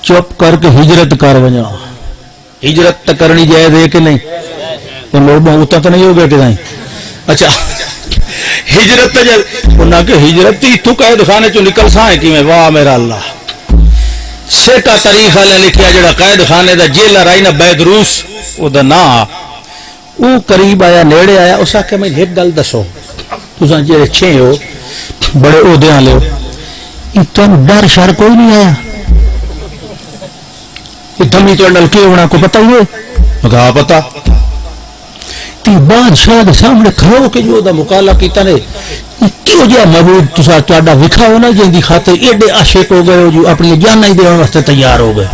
چپ کر کے ہجرت کر وجا. ہجرت تو کرنی جائز ہے کہ نہیں؟ تو لوگ اتنا تو نہیں ہو گیا کہ نہیں. اچھا ہجرت انہیں کہ ہجرت تھی تو قید خانے چو نکل سا ہے کہ میں واہ میرا اللہ. سیٹا تاریخ والے لکھیا جڑا قید خانے دا جیلر آئی نا بیدروس او دا نا او قریب آیا نیڑے آیا اس آکھے میں ایک گل دسو تساں جڑے چھے ہو بڑے عہدے والے ہو اتنا ڈر شر کوئی نہیں آیا؟ دمی تو ڈل کے ہونا کو پتہ ہوئے؟ کہا پتہ. تی بادشاہ دے سامنے کھڑو کے جو دا مقالہ کیتا نے کیوں جا معبود تسا تہاڈا وکھاؤ نا جن دی خاطر ایڈے عاشق ہو گئے ہو جو اپنی جان ہی دین واسطے تیار ہو گئے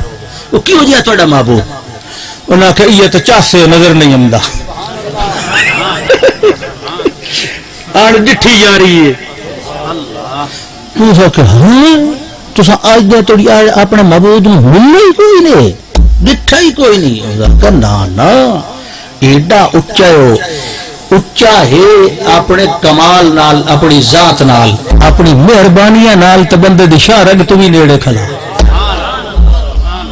وہ کیوں جا تہاڈا معبود؟ انہاں کہ یہ تو چاسے نظر نہیں آندا آن ڈٹھی جا رہی ہے. تسا کہ ہاں تسا اج دے توڑی اپنے معبود نوں ملنا ہی کوئی نہیں ڈٹھا ہی کوئی نہیں. کہ نا نا ایڈا اچا اچا ہے اپنے کمال نال اپنی ذات نال اپنی مہربانیاں نال تے بندے دی شاہ رگ تو بھی نیڑے کھلا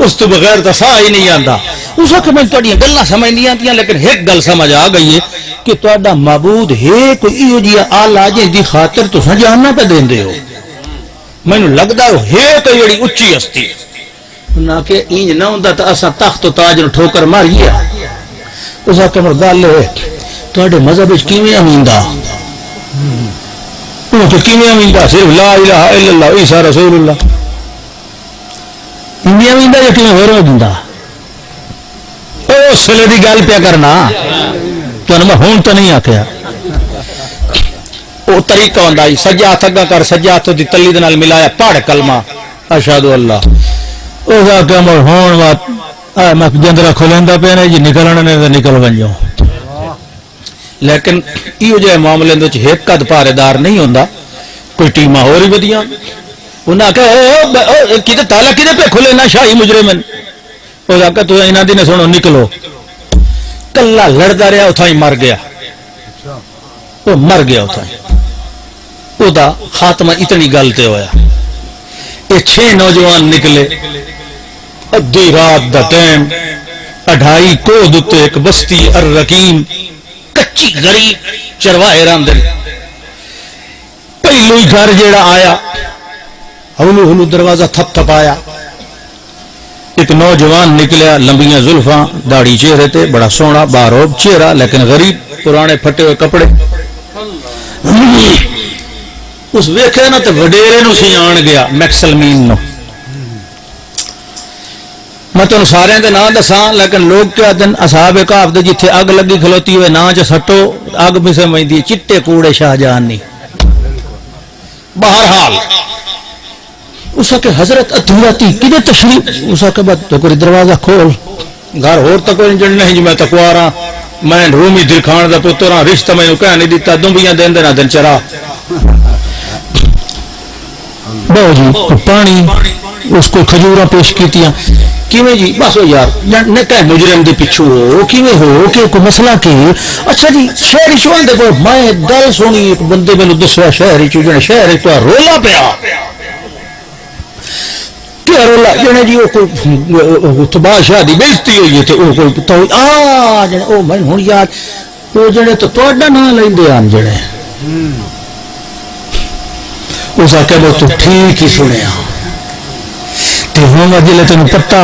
اس تو بغیر تو سا ہی نہیں آندا. اس وقت میں تہاڈیاں گلاں سمجھ نہیں آندیاں لیکن ایک گل سمجھ آ گئی ہے کہ تہاڈا معبود ہے کوئی ایو جیا آلہ جس دی خاطر تساں جاننا پہ دیندے ہو. مینوں لگدا ہے کوئی بڑی اچھی ہستی نہ کہ انج نہ ہوندا تے اساں تخت و تاج نوں ٹھوکر ماریے. اس آکے مر گل ہے تہاڈے مذہب وچ کیویں آویندا کہ کیویں آویندا صرف لا الہ الا اللہ عیسی رسول اللہ انڈیا آویندا یا کیویں ہور آویندا؟ او سلے دی گل پیا کرنا تانوں میں ہون تو نہیں آکھیا. او طریقہ ہوندا ہے سجا ہاتھ اگا کر سجا ہاتھ دی تلی دے نال ملایا پڑھ کلمہ اشہد اللہ. او آکے مر ہون وات میں جندرا کھولندا پیا نے جی نکلنا نے تو نکل ونجو. لیکن ایو جے معاملے دے وچ ایک قد پارے دار نہیں ہوندا کوئی ٹیماں ہور ہی ودیاں. انہاں کہ او کیتے تالا کیتے پہ کھلے نہ شاہی مجرمن. او آکے تو انہاں دی نے سنو نکلو. کلا لڑدا رہیا اتھاں ہی مر گیا. او مر گیا اتھاں او دا خاتمہ اتنی گل تے ہویا. یہ 6 نوجوان نکلے ادھی رات دا ٹائم 2:30 کو دتے ایک بستی الرقیم کچی غریب چرواہے راندے پہلو ہی گھر جیڑا آیا ہولو ہولو دروازہ تھپ تھپ آیا. ایک نوجوان نکلیا لمبیاں زلفاں داڑھی چہرے تے بڑا سونا باروب چہرہ لیکن غریب پرانے پھٹے ہوئے کپڑے. اس ویکھے نا تے وڈیرے نو سیان گیا میکسلمین نو. میں تمہیں سارے دے نام دساں لیکن لوگ کیا دن اصحاب کہف دے جتھے اگ لگی کھلوتی ہوئے نا چ سٹو اگ بھی سمجھدی چٹے کوڑے شاہ جہان نہیں. بہرحال اس کے حضرت اتھراتی کدے تشریف اس کے بعد تو کوئی دروازہ کھول گھر ہور تک کوئی جڑ نہیں جی میں تکوارا میں رومی دل کھان دا پتر ہاں رشتہ میں کہہ نہیں دیتا دمبیاں دین دینا دن چرا بہو جی پانی اس کو کھجورا پیش کیتیاں کیویں جی بس ہو یار نے کہ مجرم دے پیچھے ہو کیویں ہو کہ کوئی مسئلہ کی. اچھا جی شہر چ آندے کو میں گل سنی ایک بندے مینوں دسیا شہر چ جڑے شہر تو رولا پیا کیا رولا جنے جی وہ تباہ شاہ دی بےزتی ہوئی تے او کوئی پتہ آ جنے او میں ہن یاد او جنے تو تہاڈا نام لیندے آن جنے اس آکے وہ تو ٹھیک ہی سنیا ہوں جلے تین پتا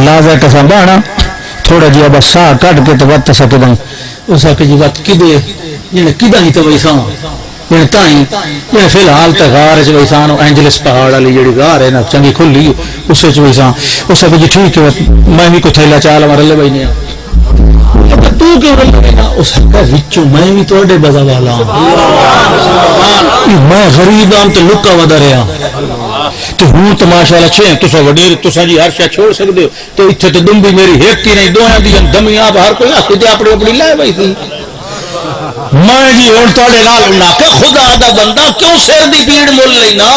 لازا کسا بانا تھوڑا جہا بس سا کٹ کے تو وقت سکتا اس آ کے جی وقت کدے جنہیں کدا ہی تو ویسا جنہیں تائیں جنہیں فی الحال تو غار چ ویسا اینجلس پہاڑ والی جڑی غار ہے نا چنگی کھلی اس ویسا اس آ کے جی ٹھیک ہے میں بھی کوئی تھیلا چال مار لے بھائی تو کیوں رہنا اس وچوں میں بھی تواڈے بزا والا میں غریب ہاں تو لکا ودا رہا تو ہوں تو ماشاءاللہ چھے تسا وڈیر تسا جی ہر شے چھوڑ سکدے ہو تو ایتھے تے دمبی میری ایک ہی نہیں دوہاں دی دمیاں ہر کوئی ہاتھ تے اپنی اپنی لے بھائی تھی میں جی ہن تواڈے نال نہ کہ خدا دا بندہ کیوں سر دی پیڑ مول لینا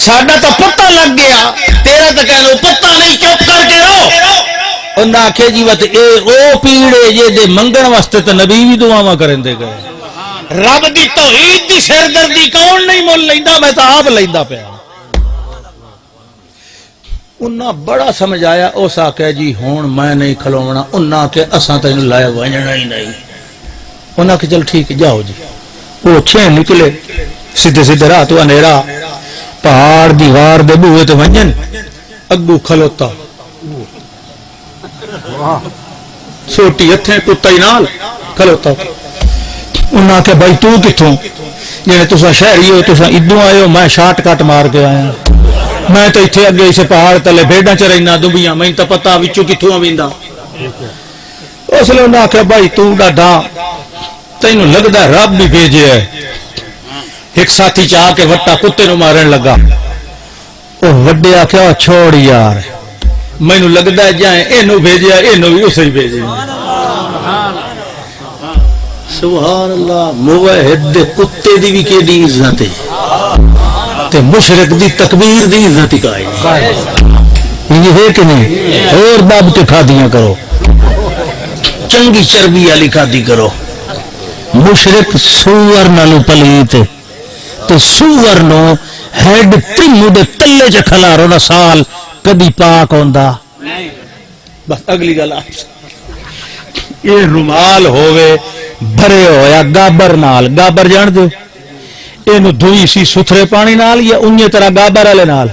ساڈا تو پتہ لگ گیا تیرا تو کہہ لو پتہ نہیں چپ کر کے رہو انہاں آکھے جی وت اے او پیڑے جے دے منگن واسطے تے نبی بھی دعاواں کرن دے گئے رب دی توحید دی سردردی کون نہیں مول لیندا میں تو آپ لیندا پیا انہاں بڑا سمجھ آیا، اس آکھیا جی ہون میں نہیں کھلونا، انہاں کہ اساں تینوں لائے ونجنا ہی نہیں، انہاں کہ چل ٹھیک ہے جاؤ جی۔ وہ چھے نکلے سیدھے سیدھے راہ تو اندھیرا، پہاڑ دیوار دے بوئے تے ونجن، اگو کھلوتا سوٹی ہتھیں کتا ہی نال کھلوتا۔ انہاں کہ بھائی تو کتھوں؟ جی تساں شہری ہو، تساں ادوں آئے ہو، میں شارٹ کٹ مار کے آیا، میں تو اتنے اگے اسے پہاڑ تلے بھیڈاں چ رہنا دبیاں، میں تو پتا وچوں کتوں آویندا۔ اس لیے انہاں آخیا بھائی تو ڈاڈا تینوں لگدا رب بھی بھیجے ہے۔ ایک ساتھی چاہ کے وٹا کتے نو مارن لگا، وہ وڈے آخیا چھوڑ یار، مینوں لگدا ہے جائیں اینو بھیجیا اینو بھی اسے ہی بھیجے۔ سبحان اللہ، موحد دے کتے دی بھی کیڑی عزت ہے تے مشرک دی تکبیر دی عزت کا ہے، یہ ہے کہ نہیں؟ اور دب کے کھادیاں کرو، چنگی چربی والی کھادی کرو۔ مشرک سور نالو پلیت تے سور نو ہیڈ تینو دے تلے چ کھلارو نا سال کدی پاک ہوندا؟ بس اگلی گل یہ رومال ہوئے بھرے ہویا گابر نال، گابر جان دو اینو دھوئی سی ستھرے پانی نال یا انجے طرح گابر والے نال؟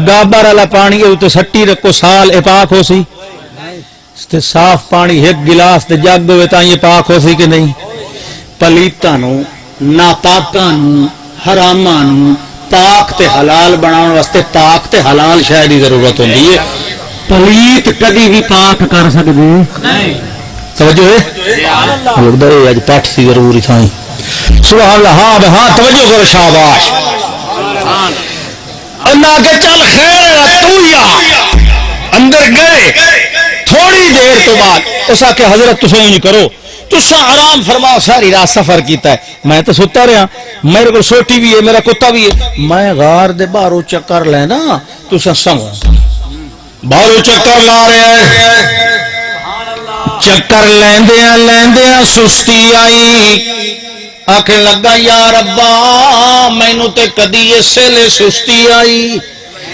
گابر والا پانی تے سٹی رکھو سال اے پاک ہو سی، تے صاف پانی ایک گلاس تے جگ ہوئے تا یہ پاک ہو سی کہ نہیں؟ پلیتاں نو، ناپاکاں نو، حراماں نو پاک تے حلال بناون واسطے پاک تے حلال شے دی ضرورت ہوندی ہے۔ پلیت کدی بھی پاک کر سکدے نہیں۔ توجہ ہے لگدا ہے اج پٹھ سی ضروری تھائی۔ سبحان اللہ، ہاں توجہ کرو، شاباش۔ اللہ کے چل خیر تو یا اندر گئے، تھوڑی دیر تو بعد اس آکے حضرت تسیں نہیں کرو، تساں آرام فرماؤ، ساری رات سفر کیتا ہے، میں تو ستا رہا، میرے کو سوٹی بھی ہے، میرا کتا بھی ہے، میں غار دے باہروں چکر لینا، تساں سمو باہروں چکر لا رہے ہیں، چکر لیندیاں سستی آئی، آکھیں لگا یا ربا مینوں تے کدی اس لے سستی آئی،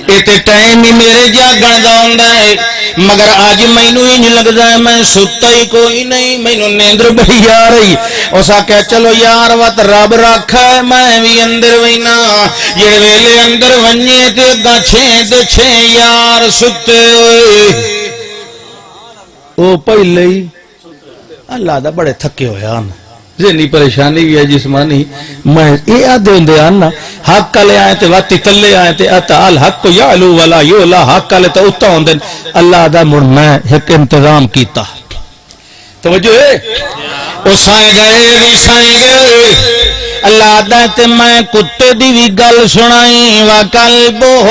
تے ٹائم ہی میرے جاگن دا ہوندا ہے، مگر اج مینوں انج لگدا ہے میں ستا ہی کوئی نہیں، مینوں نیندر بڑی آ رہی۔ اس آکھیا چلو یار وت رب رکھا ہے میں بھی اندر وینا، جڑے ویلے اندر ونجے تے اگا چھے یار ستے ہوئے، او پہلے ہی اللہ دا بڑے تھکے ہویا نا، ذہنی پریشانی بھی ہے جسمانی، میں یہ آدھے ہوندے آنا حق والے آئے تے واتی تلے آئے تے اتعال حق یعلو ولا یعلا، حق والے تے اتا ہوندے، اللہ دا مڑ میں ایک انتظام کیتا۔ توجہ ہے، او سائیں گئے اللہ دا تے میں کتے دی بھی گل سنائی، وَقَلْبُهُ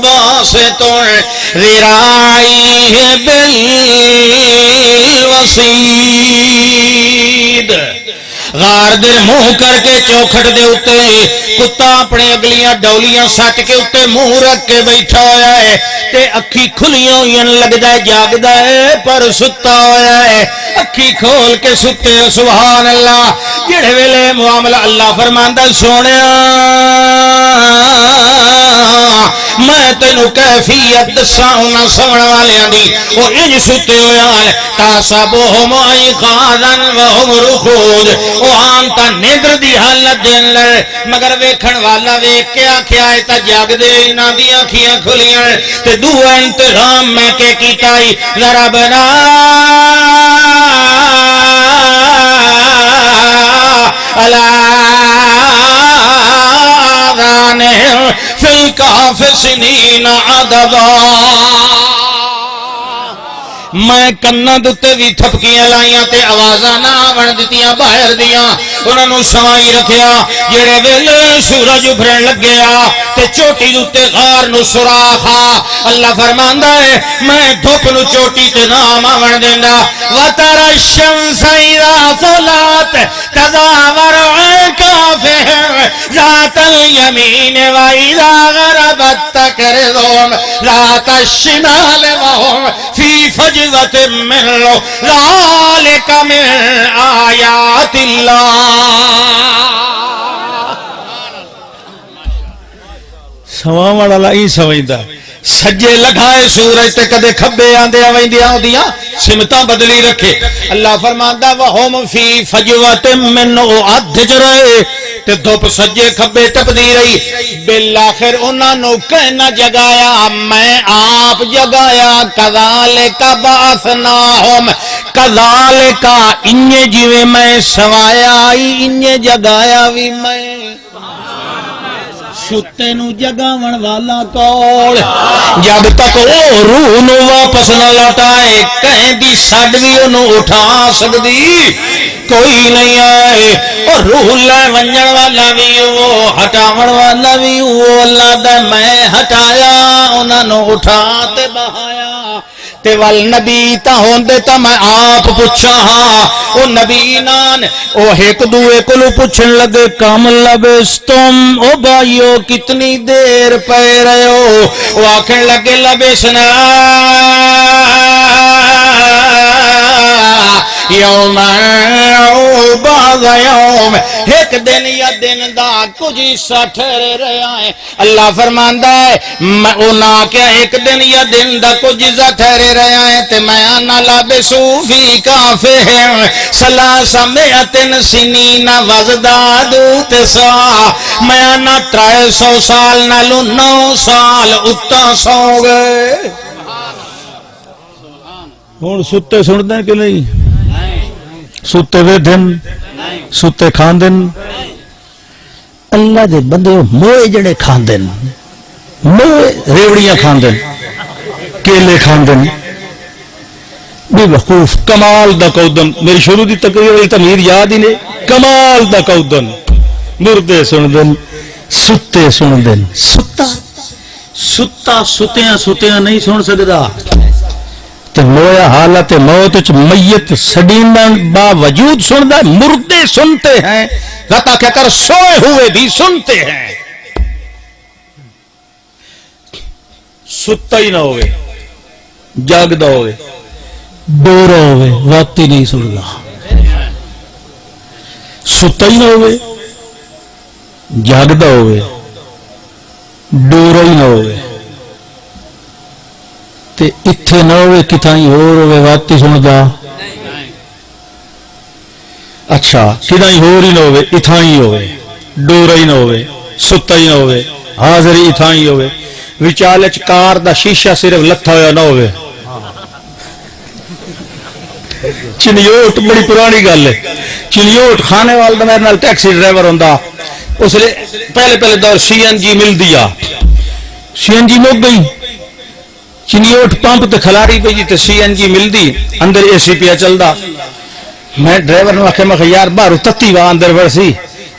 بَاسِطٌ ذِرَاعَيْهِ بِالْوَصِيدِ، غار دے منہ کر کے چوکھٹ دے اتے کتا اپنے اگلیاں ڈولیاں سٹ کے اتے منہ رکھ کے بیٹھا ہویا ہے، تے اکھی کھلیاں ہوئی لگدا ہے جاگدا ہے پر ستا ہویا ہے، اکھی کھول کے ستے۔ سبحان اللہ، جڑے ویلے معاملہ اللہ فرماندا سونیا میں تینوں کیفیت دساں انہاں سمن والیاں دی، او انج ستے ہویا ہے، تاسبہم ایقاظا وہم رقود، او آن تا نیندر دی حالت دے اندر، مگر ویکھن والا ویکھ کے آکھیا ہے تا جاگ دے انہاں دی اکھیاں کھلیاں، تے دوسرا انتظام میں کہ کیتا ہی ضربنا فی الکہف سنین عددا، میں کناں دتے بھی تھپکیاں لائیاں تے آوازاں نہ آون دتیاں باہر دیاں، انہاں نوں سوائی رکھیا، جڑے ویلے سورج ابھرن لگیا تے چوٹی دتے غار نو سوراخ آ، اللہ فرماندا ہے میں دھوپ نو چوٹی تے نہ آون دیندا، وَتَرَى الشَّمْسَ إِذَا طَلَعَتْ تَزَاوَرُ عَنْ كَهْفِهِمْ ذَاتَ الْيَمِينِ وَإِذَا غَرَبَتْ تَقْرِضُهُمْ ذَاتَ الشِّمَالِ وَهُمْ فِي فَجْوَةٍ مِّنْهُ ذَلِكَ مِنْ آيَاتِ اللَّهِ۔ سواں والا ای سمجھدا سجے لگائے سورج تے کدے کھبے آندے ویندیاں اودیاں سمتاں بدلی رکھے اللہ فرماندا وہم فی فجوۃ منو ادھ چ رہے تے دھوپ سجے کھبے ٹپدی رہی بالآخر انہاں نو کہنا جگایا میں آپ جگایا کذالک بعثناہم کذالک انجے جویں میں سوایا انجے جگایا وی میں ستے نو جگاون والا کول جب تک وہ روح نو واپس نہ لوٹائے کہیں دی سڈ بھی انہوں اٹھا سکتی کوئی نہیں آئے اور روح لے ونجن والا بھی وہ ہٹاون والا بھی وہ اللہ دا میں ہٹایا انہوں نے اٹھا تے بہایا تے والنبی تا ہوندے تا میں آپ پوچھا ہاں او نبی نان او ایک دوے کلو پوچھن لگے کام لبستم او بھائیو کتنی دیر پہ رہے ہو وہ آکھن لگے لبسنا یوم او بعض یوم ایک دن یا دن دا کچھ حصہ ٹھہرے رہے آئے اللہ فرماندا ہے میں انہاں کیا ایک دن یا دن دا کچھ حصہ ٹھہرے رہے آئے تے میں آنا لابسو فی کافہم ثلاث مئۃ سنین وزدادو تسع میں آنا 300 سال نالو 9 سال اتا سو گئے ہن ستے سن دیں کہ نہیں ستے ویدھن ستے کھاندن اللہ دے بندے موئے جڑے کھاندن موئے ریوڑیاں کھاندن کیلے کھاندن بے وقوف کمال دا کودن میری شروع دی تقریر والی تمہید یاد ہی نہیں کمال دا کودن مردے سندن ستے سندن ستا ستا ستیاں نہیں سن سکدا تے مویا حالت موت وچ میت سڈیندن باوجود سندا مردے سنتے ہیں رتا کیا کر سوئے ہوئے بھی سنتے ہیں ستا ہی نہ ہوئے جاگدا ہوئے ڈورا ہوئے وقت ہی نہیں سندا ستا ہی نہ ہوئے جاگدا ہوئے ڈورا ہی نہ ہوئے تے اتھے نہ ہوئے کتھائیں ہور ہوئے واتی سندا اچھا کتھائیں ہور ہی نہ ہوئے اتھائیں ہوئے ڈورا ہی نہ ہوئے ستا ہی نہ ہوئے حاضری اتھائیں ہوئے وچالچ کار دا شیشہ صرف لتھا ہویا نہ ہوئے چنیوٹ بڑی پرانی گل ہے چنیوٹ کھانے والا میرے نال ٹیکسی ڈرائیور ہوندا اس لیے پہلے دور سی این جی مل دیا سی این جی مک گئی چنیوٹ پمپ تے کھلاری پہ جی تے سی این جی مل دی اندر اے سی پیا چلدا میں ڈرائیور نے آخیا میں یار باہر تتی وا اندر ورسی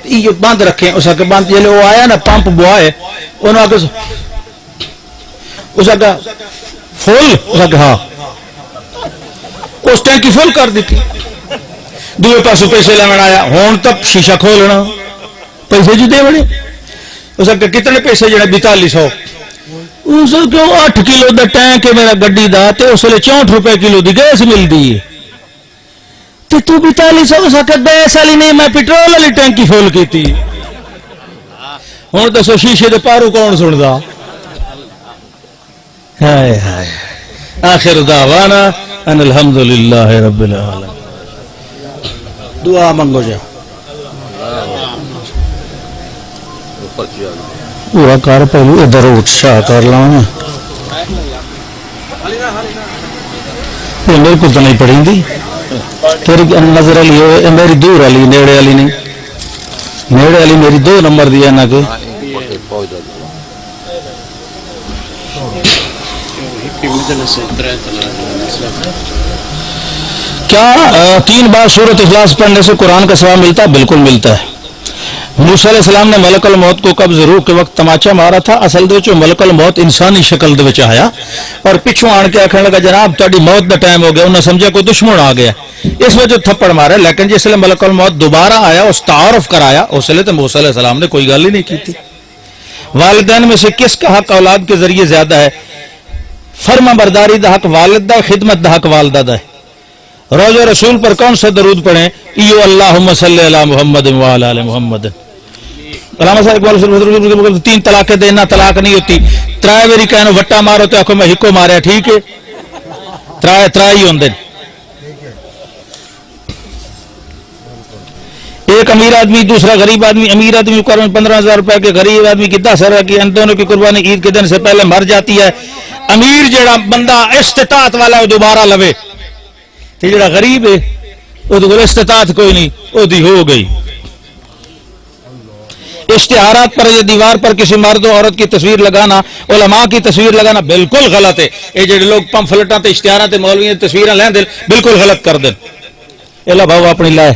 یہ بند رکھیں اس کے بند جلے وہ آیا نا پمپ بوائے انہوں آگے اس آگے فل اس آگے ہاں اس ٹینکی فل کر دیتی دوے پاسوں پیسے لینا آیا ہون تک شیشہ کھولنا پیسے جی دے بڑے اس آگے کتنے پیسے جڑے 4200 اس کو 8 کلو دا ٹینک ہے میرا گڈی دا تے اس لئے 64 روپے کلو دی گیس مل دی ہے تے تو 4200 اس آگے گیس والی نہیں میں پیٹرول والی ٹینکی فل کی تھی ہوں دسو شیشے دے پارو کون سندا ہائے ہائے آخر دعوانا ان الحمدللہ رب العالمین دعا منگو جا وہ کار پہلو ادھر اٹھ شاہ کر لاؤں یہ میرے کو تو نہیں پڑھی دی تیری نظر علی ہوئے میری دور علی نیڑے علی نہیں نیڑے علی میری 2 نمبر دیا نا کہ کیا 3 بار سورۃ اخلاص پڑھنے سے قرآن کا ثواب ملتا ہے؟ بالکل ملتا ہے۔ موسیٰ علیہ السلام نے ملک الموت کو قبض روح کے وقت تماچا مارا تھا، اصل دے ملک الموت انسانی شکل دے آیا اور پچھوں آن کے آخر لگا جناب تاری موت دا ٹائم ہو گیا، انہیں سمجھا کوئی دشمن آ گیا اس وجہ تھپڑ مارا، لیکن جس لئے ملک الموت دوبارہ آیا اس تعارف کرایا اس لئے تو موسیٰ علیہ السلام نے کوئی گل ہی نہیں کی تھی۔ والدین میں سے کس کا حق اولاد کے ذریعے زیادہ ہے؟ فرما برداری دا حق والد دا، خدمت دا حق والدہ دا ہے۔ روضہ رسول پر کون سا درود پڑھیں؟ ایو اللہم صلی علی محمد وعلی آل محمد۔ علامہ صاحب اقبال 3 طلاقیں دینا طلاق نہیں ہوتی، ترائے میری کہنو وٹا مارو تو آخو میں ہکو ماریا ٹھیک ہے ترائی ہوندے ایک امیر آدمی دوسرا غریب آدمی امیر آدمی قربانی 15,000 روپے کے غریب آدمی کی 10,000 کی ان دونوں کی قربانی عید کے دن سے پہلے مر جاتی ہے امیر جڑا بندہ استطاعت والا وہ دوبارہ لوے تو جڑا غریب ہے وہ تو استطاعت کوئی نہیں وہ دی ہو گئی اشتہارات پر یا دیوار پر کسی مرد و عورت کی تصویر لگانا علماء کی تصویر لگانا بالکل غلط ہے یہ جڑے لوگ پمفلٹاں تے اشتہاراں تے مولویاں تصویراں لین دے بالکل غلط کر دیں اللہ بھاؤ اپنی لائے